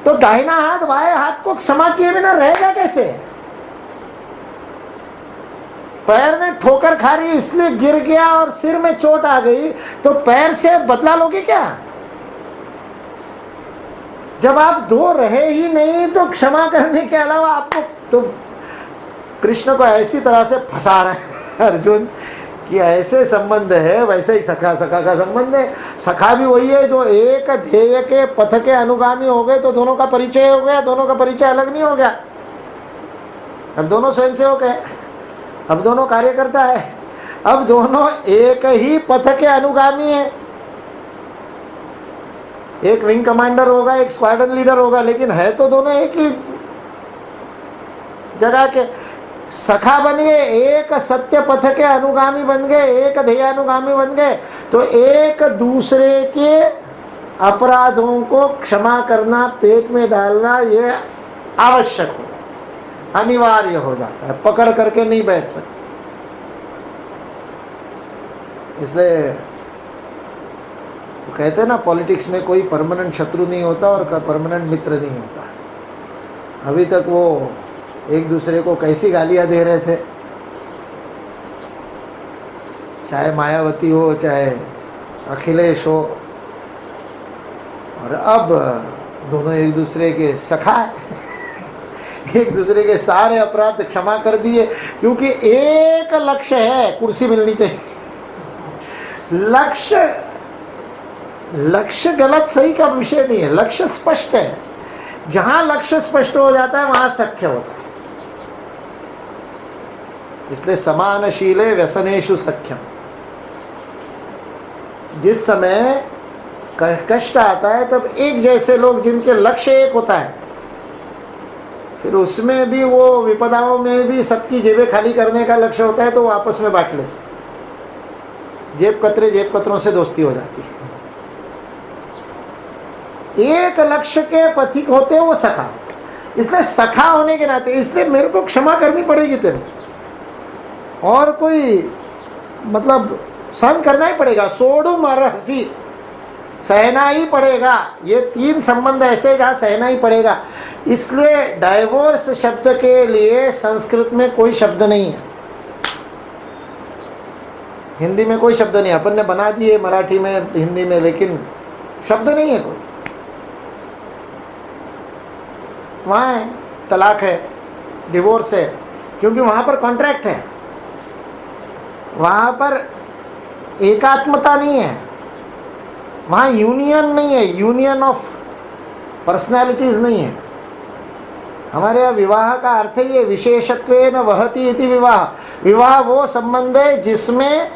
तो दाहिना हाथ बाएं हाथ को क्षमा किए बिना रहेगा कैसे? पैर ने ठोकर खा रही इसलिए गिर गया और सिर में चोट आ गई, तो पैर से बदला लोगे क्या? जब आप दो रहे ही नहीं तो क्षमा करने के अलावा आपको, तो कृष्ण को ऐसी तरह से फंसा रहे हैं अर्जुन कि ऐसे संबंध है, वैसे ही सखा सखा का संबंध है। सखा भी वही है जो एक ध्येय के पथ के अनुगामी हो गए तो दोनों का परिचय हो गया, दोनों का परिचय अलग नहीं हो गया। अब दोनों स्वयंसेवक है, अब दोनों कार्यकर्ता है, अब दोनों एक ही पथ के अनुगामी है। एक विंग कमांडर होगा, एक स्क्वाड्रन लीडर होगा, लेकिन है तो दोनों एक ही जगह के। सखा बन गए, एक सत्य पथ के अनुगामी बन गए, एक ध्येयानुगामी बन गए, तो एक दूसरे के अपराधों को क्षमा करना, पेट में डालना, ये आवश्यक हो जाता है, अनिवार्य हो जाता है, पकड़ करके नहीं बैठ सकते। इसलिए वो कहते हैं ना, पॉलिटिक्स में कोई परमानेंट शत्रु नहीं होता और परमानेंट मित्र नहीं होता। अभी तक वो एक दूसरे को कैसी गालियां दे रहे थे, चाहे मायावती हो चाहे अखिलेश हो, और अब दोनों एक दूसरे के सखा एक दूसरे के सारे अपराध क्षमा कर दिए, क्योंकि एक लक्ष्य है, कुर्सी मिलनी चाहिए। लक्ष्य गलत सही का विषय नहीं है, लक्ष्य स्पष्ट है। जहां लक्ष्य स्पष्ट हो जाता है वहां सख्य होता है। इसलिए समानशीले व्यसनेषु सख्यम। जिस समय कष्ट आता है तब एक जैसे लोग जिनके लक्ष्य एक होता है, फिर उसमें भी वो विपदाओं में भी सबकी जेबें खाली करने का लक्ष्य होता है, तो वो आपस में बांट लेते। जेब कतरों से दोस्ती हो जाती है। एक लक्ष्य के पथिक होते हैं वो सखा। इसलिए सखा होने के नाते, इसलिए मेरे को क्षमा करनी पड़ेगी तेरे, और कोई मतलब सहन करना ही पड़ेगा। सोडू मरहसी, सहना ही पड़ेगा। ये तीन संबंध ऐसे जहाँ सहना ही पड़ेगा, इसलिए डाइवोर्स शब्द के लिए संस्कृत में कोई शब्द नहीं है, हिंदी में कोई शब्द नहीं, अपन ने बना दिए मराठी में हिंदी में, लेकिन शब्द नहीं है कोई। वहाँ है तलाक है, डिवोर्स है, क्योंकि वहाँ पर कॉन्ट्रैक्ट है, वहाँ पर एकात्मता नहीं है, वहाँ यूनियन नहीं है, यूनियन ऑफ पर्सनैलिटीज नहीं है। हमारे यहाँ विवाह का अर्थ ही है विशेषत्वेन वहति इति विवाह। विवाह वो संबंध है जिसमें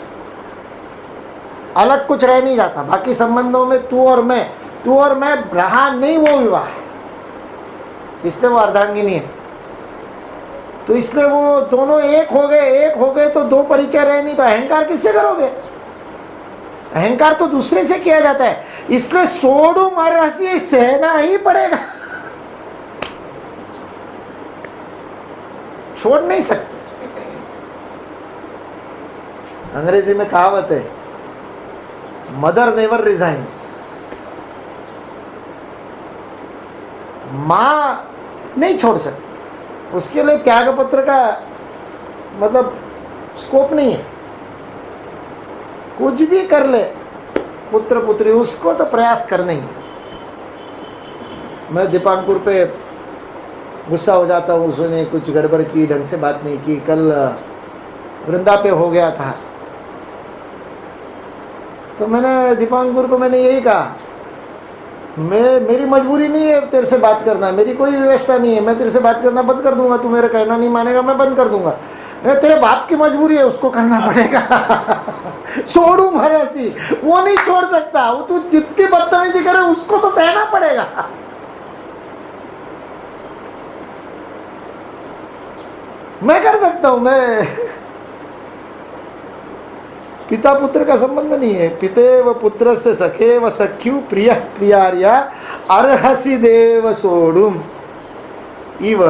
अलग कुछ रह नहीं जाता, बाकी संबंधों में तू और मैं रहा नहीं, वो विवाह है, इसलिए वो अर्धांगिनी है। तो इसलिए वो दोनों एक हो गए तो दो परिचय रहे नहीं, तो अहंकार किससे करोगे? अहंकार तो दूसरे से किया जाता है, इसलिए सोडू मरहसी सहना ही पड़ेगा, छोड़ नहीं सकते। अंग्रेजी में कहावत है, मदर नेवर रिजाइन्स। माँ नहीं छोड़ सकती, उसके लिए त्याग पत्र का मतलब स्कोप नहीं है। कुछ भी कर ले पुत्र पुत्री, उसको तो प्रयास करना ही है। मैं दीपांकुर पे गुस्सा हो जाता हूँ, उसने कुछ गड़बड़ की, ढंग से बात नहीं की। कल वृंदा पे हो गया था, तो मैंने दीपांकुर को यही कहा, मेरी मजबूरी नहीं है तेरे से बात करना, मेरी कोई व्यवस्था नहीं है, मैं तेरे से बात करना बंद कर दूंगा, तू मेरा कहना नहीं मानेगा मैं बंद कर दूंगा। तेरे बाप की मजबूरी है, उसको करना पड़ेगा। छोड़ू मरहसी, वो नहीं छोड़ सकता, वो तू जितनी बदतमीजी करे उसको तो सहना पड़ेगा। मैं कर सकता हूं, मैं पिता पुत्र का संबंध नहीं है। पिते व पुत्र से सखे व सख्यु प्रिय प्रियार्या अर्हसि देव सोडुम इव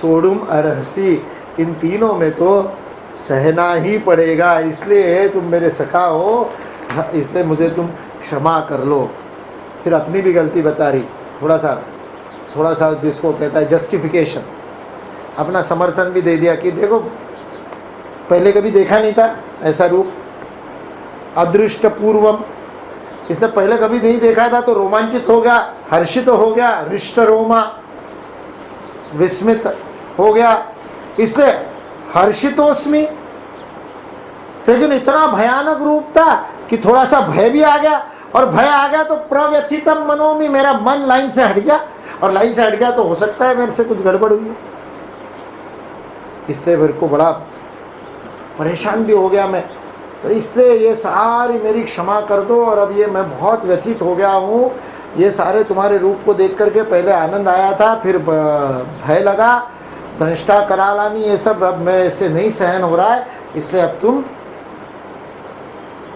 सोडुम अर्हसि। इन तीनों में तो सहना ही पड़ेगा, इसलिए तुम मेरे सखा हो, इसलिए मुझे तुम क्षमा कर लो। फिर अपनी भी गलती बता रही, थोड़ा सा जिसको कहता है जस्टिफिकेशन, अपना समर्थन भी दे दिया कि देखो पहले कभी देखा नहीं था ऐसा रूप, अदृष्ट पूर्वम, इसने पहले कभी नहीं देखा था तो रोमांचित हो गया, हर्षित हो गया, हृष्ट रोमा, विस्मित हो गया, इसलिए हर्षितोस्मि। लेकिन इतना भयानक रूप था कि थोड़ा सा भय भी आ गया, और भय आ गया तो प्रव्यथितम मनोमि, मेरा मन लाइन से हट गया, और लाइन से हट गया तो हो सकता है मेरे से कुछ गड़बड़ हुई, इसलिए मेरे को बड़ा परेशान भी हो गया मैं। तो इसलिए ये सारी मेरी क्षमा कर दो, और अब ये मैं बहुत व्यथित हो गया हूँ, ये सारे तुम्हारे रूप को देख करके पहले आनंद आया था, फिर भय लगा, दृष्टा करालानी, ये सब अब मैं इससे नहीं सहन हो रहा है, इसलिए अब तुम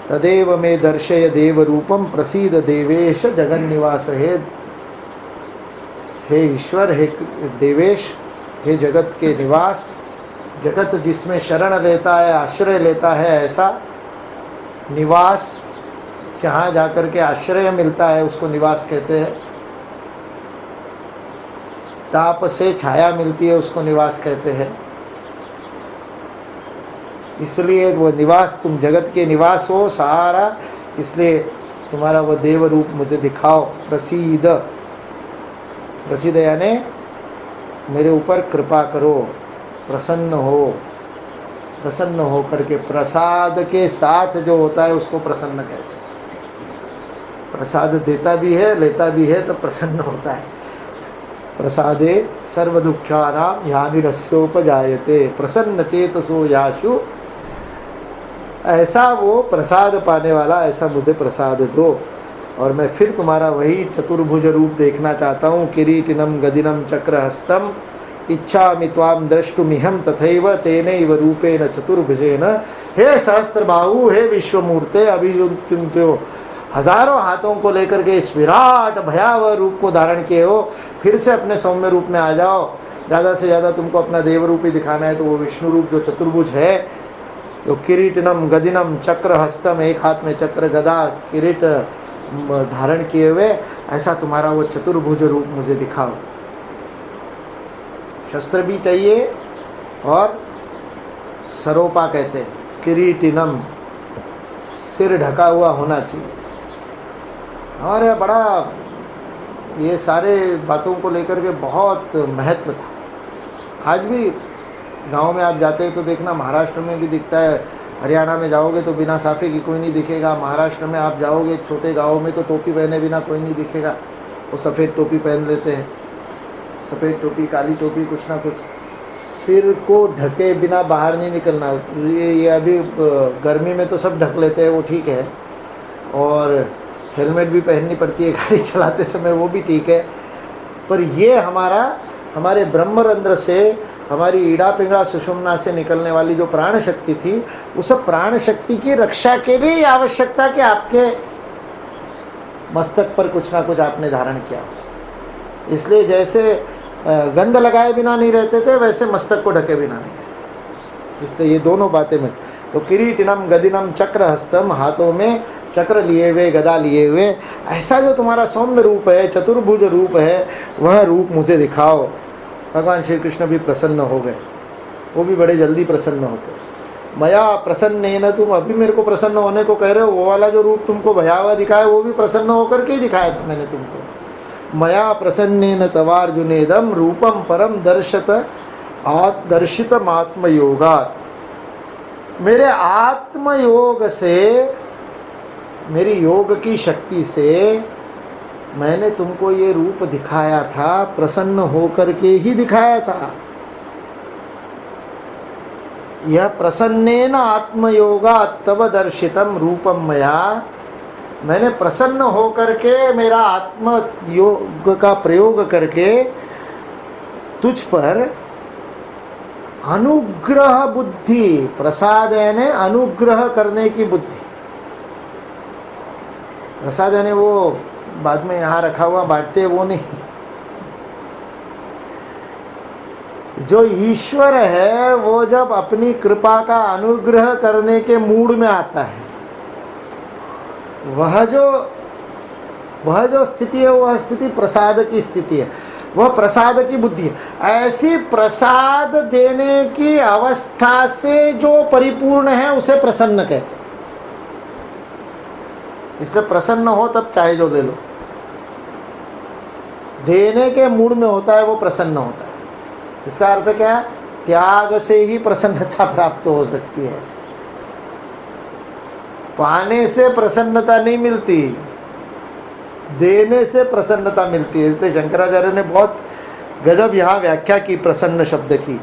तदेव में दर्शय देव रूपम प्रसीद देवेश जगन निवास। हे ईश्वर, हे देवेश, हे जगत के निवास, जगत जिसमें शरण लेता है, आश्रय लेता है, ऐसा निवास, जहाँ जाकर के आश्रय मिलता है उसको निवास कहते हैं। ताप से छाया मिलती है उसको निवास कहते हैं। इसलिए वो निवास, तुम जगत के निवास हो सारा, इसलिए तुम्हारा वो देव रूप मुझे दिखाओ। प्रसीद, प्रसीद यानी मेरे ऊपर कृपा करो, प्रसन्न हो करके, प्रसाद के साथ जो होता है उसको प्रसन्न कहते हैं। प्रसाद देता भी है लेता भी है तो प्रसन्न होता है। प्रसादे सर्व दुःखानां हानिरस्योपजायते प्रसन्न चेतसो याशु। ऐसा वो प्रसाद पाने वाला, ऐसा मुझे प्रसाद दो, और मैं फिर तुम्हारा वही चतुर्भुज रूप देखना चाहता हूँ। किरीटिनम गदिनम चक्रहस्तम इच्छामि त्वाम द्रष्टुमिहं तथैव तेनैव रूपेण चतुर्भुजेन। हे सहस्त्रबाहु, हे विश्वमूर्ते, अभी जो तुम जो हजारों हाथों को लेकर के इस विराट भयावह रूप को धारण किए हो, फिर से अपने सौम्य रूप में आ जाओ। ज़्यादा से ज़्यादा तुमको अपना देव रूप ही दिखाना है, तो वो विष्णु रूप जो चतुर्भुज है, जो किरीटनम गदिनम चक्र हस्तम, एक हाथ में चक्र गदा किरीट धारण किए हुए, ऐसा तुम्हारा वो चतुर्भुज रूप मुझे दिखाओ। शस्त्र भी चाहिए और सरोपा कहते हैं, किरीटिनम, सिर ढका हुआ होना चाहिए। हमारे बड़ा ये सारे बातों को लेकर के बहुत महत्व था। आज भी गांव में आप जाते हैं तो देखना, महाराष्ट्र में भी दिखता है, हरियाणा में जाओगे तो बिना साफे की कोई नहीं दिखेगा, महाराष्ट्र में आप जाओगे छोटे गाँव में तो टोपी पहने बिना कोई नहीं दिखेगा, वो सफ़ेद टोपी पहन लेते हैं, सफ़ेद टोपी, काली टोपी, कुछ ना कुछ, सिर को ढके बिना बाहर नहीं निकलना। ये अभी गर्मी में तो सब ढक लेते हैं, वो ठीक है, और हेलमेट भी पहननी पड़ती है गाड़ी चलाते समय, वो भी ठीक है, पर ये हमारे ब्रह्मरंध्र से, हमारी ईड़ा पिंगड़ा सुषुम्ना से निकलने वाली जो प्राण शक्ति थी, उस प्राण शक्ति की रक्षा के लिए आवश्यकता कि आपके मस्तक पर कुछ ना कुछ आपने धारण किया। इसलिए जैसे गंध लगाए बिना नहीं रहते थे, वैसे मस्तक को ढके बिना नहीं रहते। इसलिए ये दोनों बातें में तो किरीटिनम गदिनम चक्र हस्तम, हाथों में चक्र लिए हुए, गदा लिए हुए, ऐसा जो तुम्हारा सौम्य रूप है, चतुर्भुज रूप है, वह रूप मुझे दिखाओ। भगवान श्री कृष्ण भी प्रसन्न हो गए, वो भी बड़े जल्दी प्रसन्न होते। मया प्रसन्न, तुम अभी मेरे को प्रसन्न होने को कह रहे हो, वो वाला जो रूप तुमको भयावह दिखाया वो भी प्रसन्न होकर के ही दिखाया था मैंने तुमको। मया प्रसन्नेन तवार्जुनेदम रूपम परम दर्शितम आत्मयोगात्, मेरे आत्मयोग से, मेरी योग की शक्ति से मैंने तुमको ये रूप दिखाया था, प्रसन्न होकर के ही दिखाया था। यह प्रसन्नेन आत्मयोगात् तव दर्शितम रूपम मया, मैंने प्रसन्न होकर के, मेरा आत्म योग का प्रयोग करके तुझ पर अनुग्रह बुद्धि, प्रसाद यानी अनुग्रह करने की बुद्धि, प्रसाद यानी वो बाद में यहाँ रखा हुआ बांटते वो नहीं, जो ईश्वर है वो जब अपनी कृपा का अनुग्रह करने के मूड में आता है, वह जो स्थिति है, वह स्थिति प्रसाद की स्थिति है, वह प्रसाद की बुद्धि है। ऐसी प्रसाद देने की अवस्था से जो परिपूर्ण है उसे प्रसन्न कहते हैं। इसलिए प्रसन्न हो तब चाहे जो ले लो, देने के मूड में होता है वो प्रसन्न होता है। इसका अर्थ क्या है? त्याग से ही प्रसन्नता प्राप्त हो सकती है, पाने से प्रसन्नता नहीं मिलती, देने से प्रसन्नता मिलती है। इसलिए शंकराचार्य ने बहुत गजब यहाँ व्याख्या की प्रसन्न शब्द की।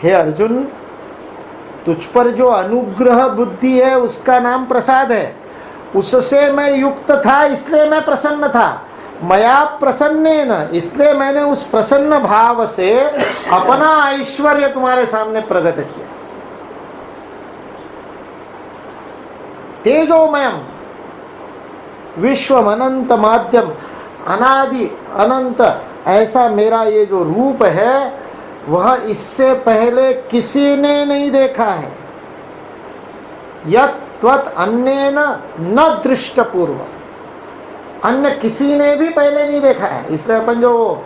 हे अर्जुन, तुझ पर जो अनुग्रह बुद्धि है उसका नाम प्रसाद है, उससे मैं युक्त था इसलिए मैं प्रसन्न था। मया प्रसन्नेन, इसलिए मैंने उस प्रसन्न भाव से अपना ऐश्वर्य तुम्हारे सामने प्रकट किया। तेजोमयम विश्वम अनंत माध्यम, अनादि अनंत ऐसा मेरा ये जो रूप है वह इससे पहले किसी ने नहीं देखा है। यत् त्वत् अन्येन न दृष्ट पूर्व, अन्य किसी ने भी पहले नहीं देखा है। इसलिए अपन जो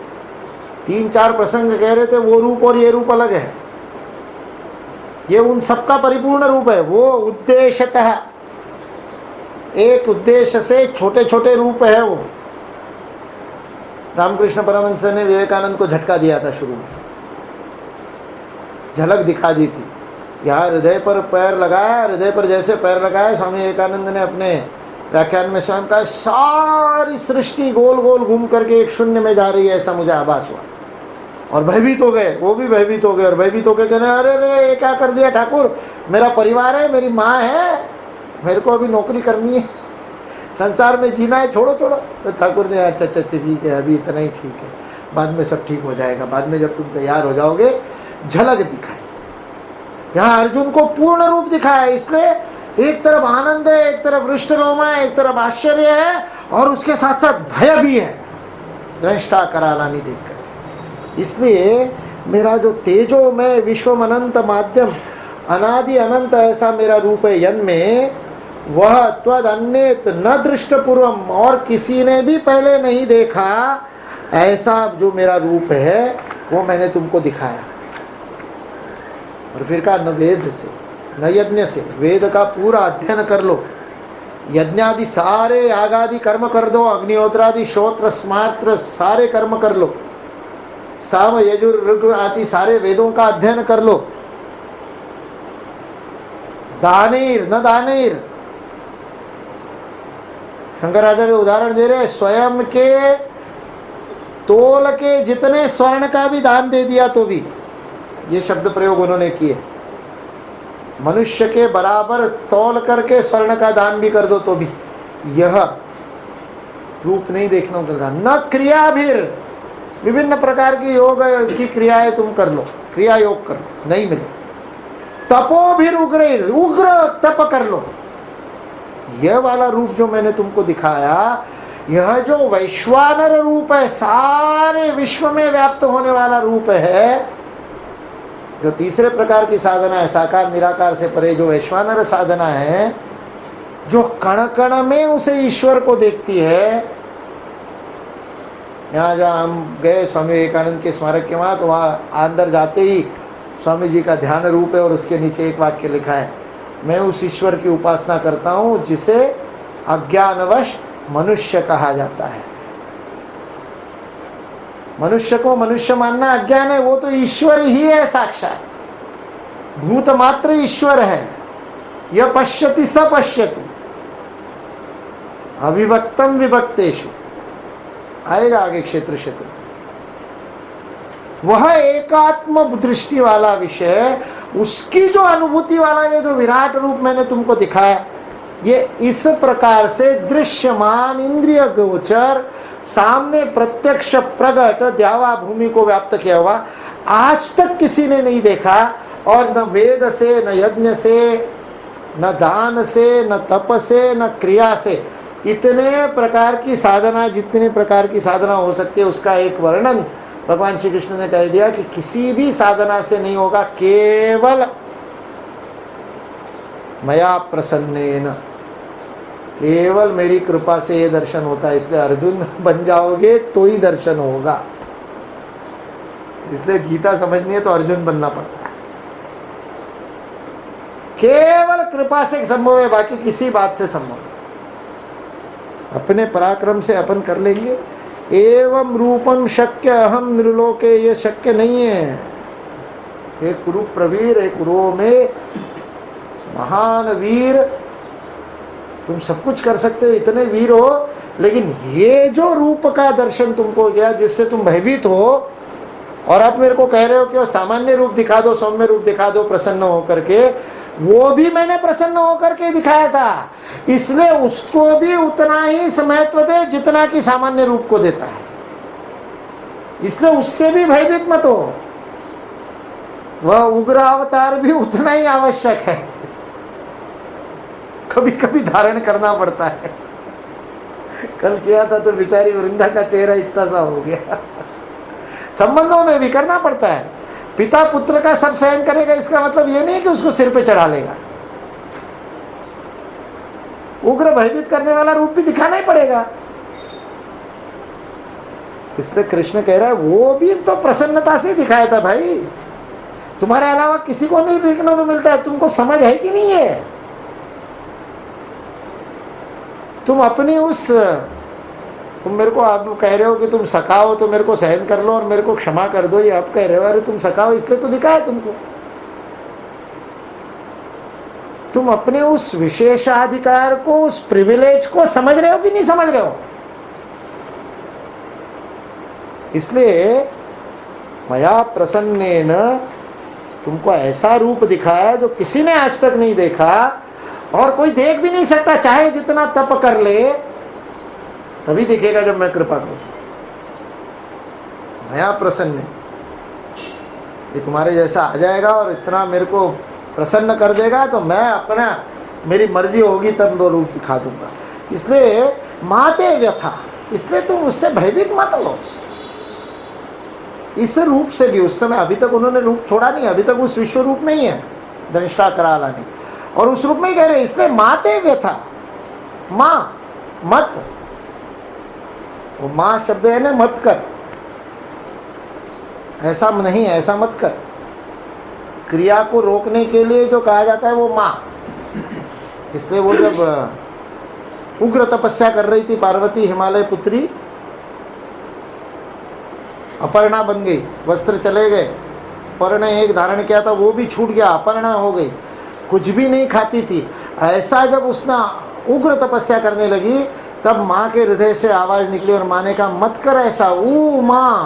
3-4 प्रसंग कह रहे थे, वो रूप और ये रूप अलग है, ये उन सबका परिपूर्ण रूप है। वो उद्देश्यतः एक उद्देश्य से छोटे छोटे रूप है। वो रामकृष्ण परमहंस ने विवेकानंद को झटका दिया था, शुरू में झलक दिखा दी थी। यहाँ हृदय पर पैर लगाया, हृदय पर जैसे पैर लगाया, स्वामी विवेकानंद ने अपने व्याख्यान में स्वयं कहा, सारी सृष्टि गोल गोल घूम करके एक शून्य में जा रही है, ऐसा मुझे आभास हुआ। और भयभीत हो गए, वो भी भयभीत हो गए, और भयभीत होकर कहने, अरे अरे ये क्या कर दिया ठाकुर, मेरा परिवार है, मेरी माँ है, मेरे को अभी नौकरी करनी है, संसार में जीना है, छोड़ो छोड़ो। तो ठाकुर ने अच्छा अच्छा ठीक है, अभी इतना ही ठीक है, बाद में सब ठीक हो जाएगा, बाद में जब तुम तैयार हो जाओगे। झलक दिखाई, यहाँ अर्जुन को पूर्ण रूप दिखाया। इसलिए एक तरफ आनंद है, एक तरफ हृष्ट रोम है, एक तरफ आश्चर्य है, और उसके साथ साथ भय भी है, दृष्टा करालानी देखकर। इसलिए मेरा जो तेजो में विश्वम अनंत माध्यम, अनादि अनंत ऐसा मेरा रूप है यन में, वह त्वद अन्येत न दृष्ट पूर्वम, और किसी ने भी पहले नहीं देखा ऐसा जो मेरा रूप है, वो मैंने तुमको दिखाया। और फिर कहा न वेद से न यज्ञ से, वेद का पूरा अध्ययन कर लो, यज्ञादि सारे यागादि कर्म कर दो, अग्निहोत्रादि श्रोत्र स्मार्त्र सारे कर्म कर लो, साम यजुर ऋग आदि सारे वेदों का अध्ययन कर लो। दानेर न दानेर, शंकराचार्य उदाहरण दे रहे, स्वयं के तोल के जितने स्वर्ण का भी दान दे दिया तो भी, ये शब्द प्रयोग उन्होंने किए, मनुष्य के बराबर तौल करके स्वर्ण का दान भी कर दो तो भी, यह रूप नहीं देखना होगा। न क्रिया भी, विभिन्न प्रकार की योग की क्रियाएं तुम कर लो, क्रिया योग कर लो, नहीं मिले। तपो भी उग्र, उग्र तप कर लो। यह वाला रूप जो मैंने तुमको दिखाया, यह जो वैश्वानर रूप है, सारे विश्व में व्याप्त होने वाला रूप है, जो तीसरे प्रकार की साधना है, साकार निराकार से परे जो वैश्वानर साधना है, जो कण कण में उसे ईश्वर को देखती है। यहाँ जहाँ हम गए स्वामी विवेकानंद के स्मारक के वहाँ, तो वहाँ अंदर जाते ही स्वामी जी का ध्यान रूप है और उसके नीचे एक वाक्य लिखा है, मैं उस ईश्वर की उपासना करता हूँ जिसे अज्ञानवश मनुष्य कहा जाता है। मनुष्य को मनुष्य मानना अज्ञान है, वो तो ईश्वर ही है साक्षात, भूत मात्र ईश्वर है। यह पश्यति स पश्यति, अविभक्तम विभक्तेषु, आएगा आगे क्षेत्र क्षेत्र। वह एकात्म दृष्टि वाला विषय, उसकी जो अनुभूति वाला ये जो विराट रूप मैंने तुमको दिखाया, ये इस प्रकार से दृश्यमान इंद्रिय गोचर सामने प्रत्यक्ष प्रगट द्यावा भूमि को व्याप्त किया हुआ आज तक किसी ने नहीं देखा। और न वेद से, न यज्ञ से, न दान से, न तप से, न क्रिया से, इतने प्रकार की साधना, जितने प्रकार की साधना हो सकती है उसका एक वर्णन भगवान श्री कृष्ण ने कह दिया कि किसी भी साधना से नहीं होगा, केवल मया प्रसन्नेन, केवल मेरी कृपा से ये दर्शन होता है। इसलिए अर्जुन बन जाओगे तो ही दर्शन होगा। इसलिए गीता समझनी है तो अर्जुन बनना पड़ता है। केवल कृपा से संभव है, बाकी किसी बात से संभव नहीं। अपने पराक्रम से अपन कर लेंगे। एवं रूपम शक्य अहम नृलोके, ये शक्य नहीं है। एक रूप प्रवीर, एक रूप में महान वीर, तुम सब कुछ कर सकते हो, इतने वीर हो, लेकिन ये जो रूप का दर्शन तुमको गया जिससे तुम भयभीत हो, और आप मेरे को कह रहे हो कि सामान्य रूप दिखा दो, सौम्य रूप दिखा दो प्रसन्न होकर के, वो भी मैंने प्रसन्न होकर के दिखाया था। इसलिए उसको भी उतना ही महत्व दे जितना कि सामान्य रूप को देता है। इसलिए उससे भी भयभीत मत हो। वह उग्र अवतार भी उतना ही आवश्यक है, कभी कभी धारण करना पड़ता है। कल किया था तो बेचारी वृंदा का चेहरा इतना सा हो गया। संबंधों में भी करना पड़ता है। पिता पुत्र का सब सहन करेगा, इसका मतलब ये नहीं कि उसको सिर पे चढ़ा लेगा। उग्र भयभीत करने वाला रूप भी दिखाना ही पड़ेगा। इसलिए कृष्ण कह रहा है वो भी तो प्रसन्नता से दिखाया था भाई। तुम्हारे अलावा किसी को नहीं देखने को मिलता है, तुमको समझ है कि नहीं है? तुम अपनी उस, तुम मेरे को आप कह रहे हो कि तुम सखा हो तो मेरे को सहन कर लो और मेरे को क्षमा कर दो, ये आप कह रहे हो। अरे तुम सखा हो इसलिए तो दिखाया तुमको। तुम अपने उस विशेषाधिकार को, उस प्रिविलेज को समझ रहे हो कि नहीं समझ रहे हो? इसलिए मया प्रसन्नेन, तुमको ऐसा रूप दिखाया जो किसी ने आज तक नहीं देखा और कोई देख भी नहीं सकता, चाहे जितना तप कर ले तभी दिखेगा जब मैं कृपा करूं। मया प्रसन्न, ये तुम्हारे जैसा आ जाएगा और इतना मेरे को प्रसन्न कर देगा तो मैं अपना, मेरी मर्जी होगी तब वो रूप दिखा दूंगा। इसलिए माते व्यथा, इसलिए तुम उससे भयभीत मत हो। इस रूप से भी उस समय, अभी तक उन्होंने रूप छोड़ा नहीं, अभी तक उस विश्व रूप में ही है दंष्टा कराला ने, और उस रूप में ही कह रहे। इसलिए माते व्यथा, माँ मत, वो माँ शब्द है ना, मत कर। ऐसा नहीं, ऐसा मत कर। क्रिया को रोकने के लिए जो कहा जाता है वो माँ। इसलिए वो जब उग्र तपस्या कर रही थी पार्वती, हिमालय पुत्री अपर्णा बन गई, वस्त्र चले गए, पर्ण एक धारण किया था वो भी छूट गया, अपर्णा हो गई, कुछ भी नहीं खाती थी। ऐसा जब उसने उग्र तपस्या करने लगी तब माँ के हृदय से आवाज़ निकली और माँ ने कहा मत कर ऐसा, उमा,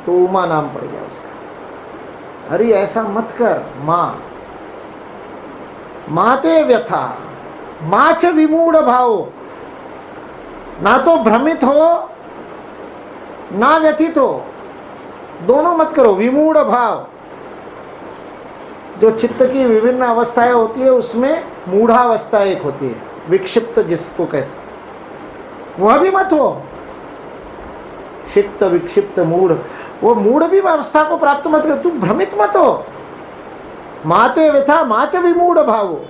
तो उमा नाम पड़ गया उसका। अरे ऐसा मत कर माँ। माते व्यथा माँ च विमूढ़ भाव, ना तो भ्रमित हो ना व्यथित हो, दोनों मत करो। विमूढ़ भाव, जो चित्त की विभिन्न अवस्थाएं होती है उसमें मूढ़ावस्था एक होती है, विक्षिप्त जिसको कहते हैं, वह भी मत हो। क्षिप्त विक्षिप्त मूढ़, वो मूढ़ भी अवस्था को प्राप्त मत कर, तुम भ्रमित मत हो। माते व्यथा माच विमूढ़ भावो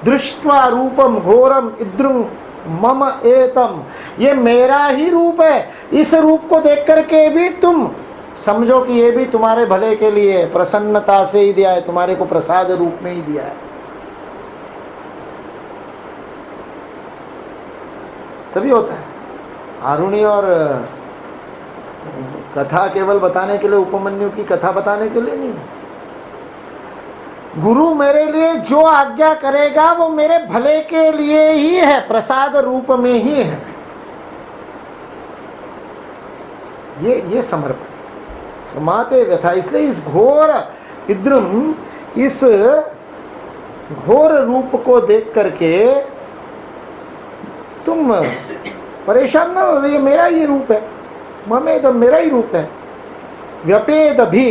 दृष्ट्वा रूपम घोरम इद्रुम मम एतम, ये मेरा ही रूप है, इस रूप को देख करके भी तुम समझो कि ये भी तुम्हारे भले के लिए है, प्रसन्नता से ही दिया है, तुम्हारे को प्रसाद रूप में ही दिया है। तभी होता है। आरुणि और कथा केवल बताने के लिए, उपमन्यु की कथा बताने के लिए नहीं है। गुरु मेरे लिए जो आज्ञा करेगा वो मेरे भले के लिए ही है, प्रसाद रूप में ही है। ये समर्पण। माते व्यथा, इसलिए इस घोर इद्रुम, इस घोर रूप को देख करके तुम परेशान ना हो, ये मेरा ही रूप है, ममेद मेरा ही रूप है। व्यपेद भी,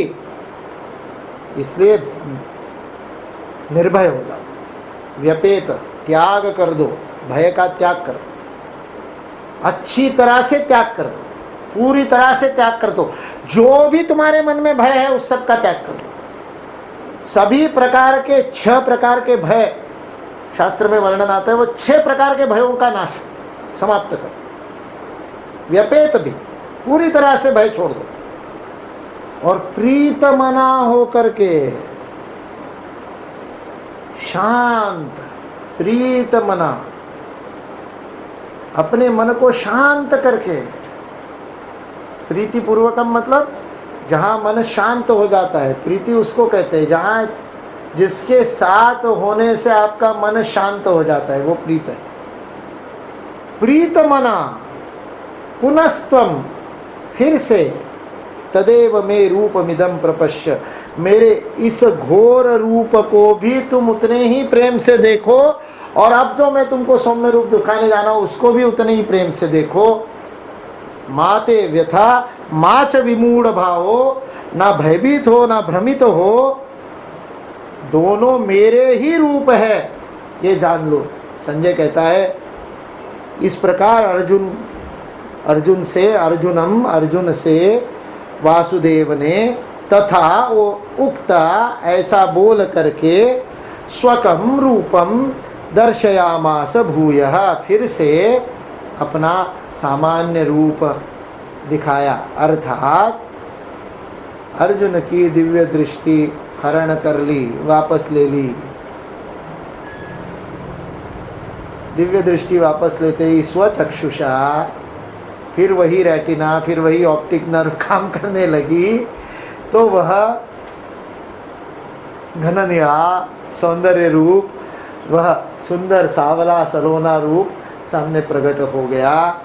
इसलिए निर्भय हो जाओ। व्यपेत, त्याग कर दो, भय का त्याग करो, अच्छी तरह से त्याग कर दो, पूरी तरह से त्याग कर दो। जो भी तुम्हारे मन में भय है उस सब का त्याग कर दो। सभी प्रकार के 6 प्रकार के भय शास्त्र में वर्णन आता है, वो 6 प्रकार के भयों का नाश समाप्त करो। व्यपेत भी, पूरी तरह से भय छोड़ दो और प्रीतमना हो करके, शांत प्रीतमना, अपने मन को शांत करके। प्रीतिपूर्वकम मतलब जहाँ मन शांत हो जाता है, प्रीति उसको कहते हैं जहाँ जिसके साथ होने से आपका मन शांत हो जाता है, वो प्रीत है। प्रीतमना पुनस्त्वम, फिर से तदेव मे रूपमिदं प्रपश्य, मेरे इस घोर रूप को भी तुम उतने ही प्रेम से देखो, और अब जो मैं तुमको सौम्य रूप दिखाने जाना हूं उसको भी उतने ही प्रेम से देखो। माते व्यथा माच विमूढ़ भावो, ना भयभीत हो ना भ्रमित हो, दोनों मेरे ही रूप है, ये जान लो। संजय कहता है इस प्रकार अर्जुन से वासुदेव ने तथा वो उक्ता, ऐसा बोल करके स्वकम रूपम दर्शयामास भूयः, फिर से अपना सामान्य रूप दिखाया, अर्थात अर्जुन की दिव्य दृष्टि हरण कर ली, वापस ले ली। दिव्य दृष्टि वापस लेते ही स्वचक्षुषा, फिर वही रेटिना, फिर वही ऑप्टिक नर्व काम करने लगी, तो वह घननिया सौंदर्य रूप, वह सुंदर सावला सलोना रूप सामने प्रकट हो गया।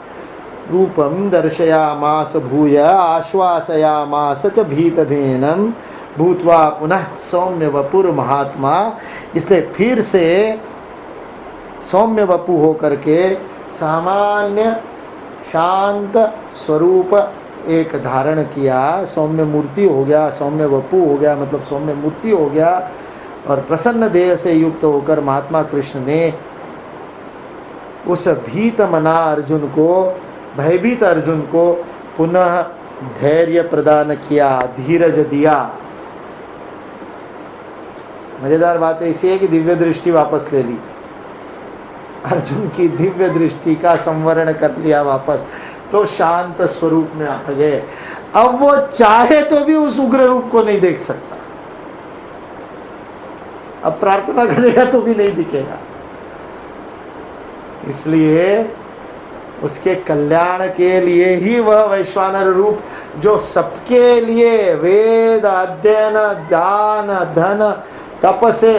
रूपम दर्शयामास भूय आश्वासयामास च भीतभेनं भूत्वा पुनः सौम्य वपुर महात्मा, इसलिए फिर से सौम्य वपु हो करके सामान्य शांत स्वरूप एक धारण किया, सौम्य मूर्ति हो गया, सौम्य वपु हो गया, मतलब सौम्य मूर्ति हो गया। और प्रसन्न देह से युक्त होकर महात्मा कृष्ण ने उस भीत मना अर्जुन को, भयभीत अर्जुन को पुनः धैर्य प्रदान किया, धीरज दिया। मजेदार बात ऐसी है कि दिव्य दृष्टि वापस ले ली, अर्जुन की दिव्य दृष्टि का संवरण कर लिया वापस, तो शांत स्वरूप में आ गए। अब वो चाहे तो भी उस उग्र रूप को नहीं देख सकता, अब प्रार्थना करेगा तो भी नहीं दिखेगा। इसलिए उसके कल्याण के लिए ही वह वैश्वानर रूप, जो सबके लिए वेद अध्ययन दान धन तप से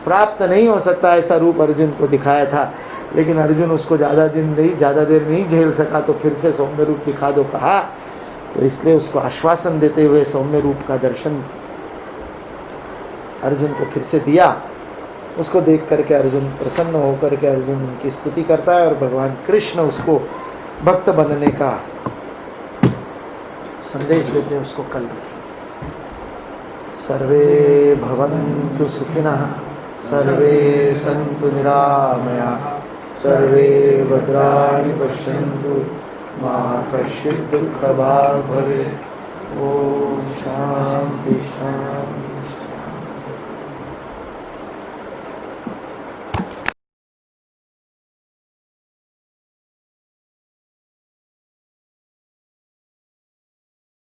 प्राप्त नहीं हो सकता, ऐसा रूप अर्जुन को दिखाया था। लेकिन अर्जुन उसको ज़्यादा देर नहीं झेल सका, तो फिर से सौम्य रूप दिखा दो कहा। तो इसलिए उसको आश्वासन देते हुए सौम्य रूप का दर्शन अर्जुन को फिर से दिया। उसको देख करके अर्जुन प्रसन्न होकर के अर्जुन उनकी स्तुति करता है, और भगवान कृष्ण उसको भक्त बनने का संदेश देते हैं। उसको कल देखेंगे। सर्वे भवन्तु सुखिनः, सर्वे सन्तु निरामयाः, सर्वे भद्राणि पश्यन्तु, मा कश्चित् दुःखभाग् भवेत्। ओम शांति शांति।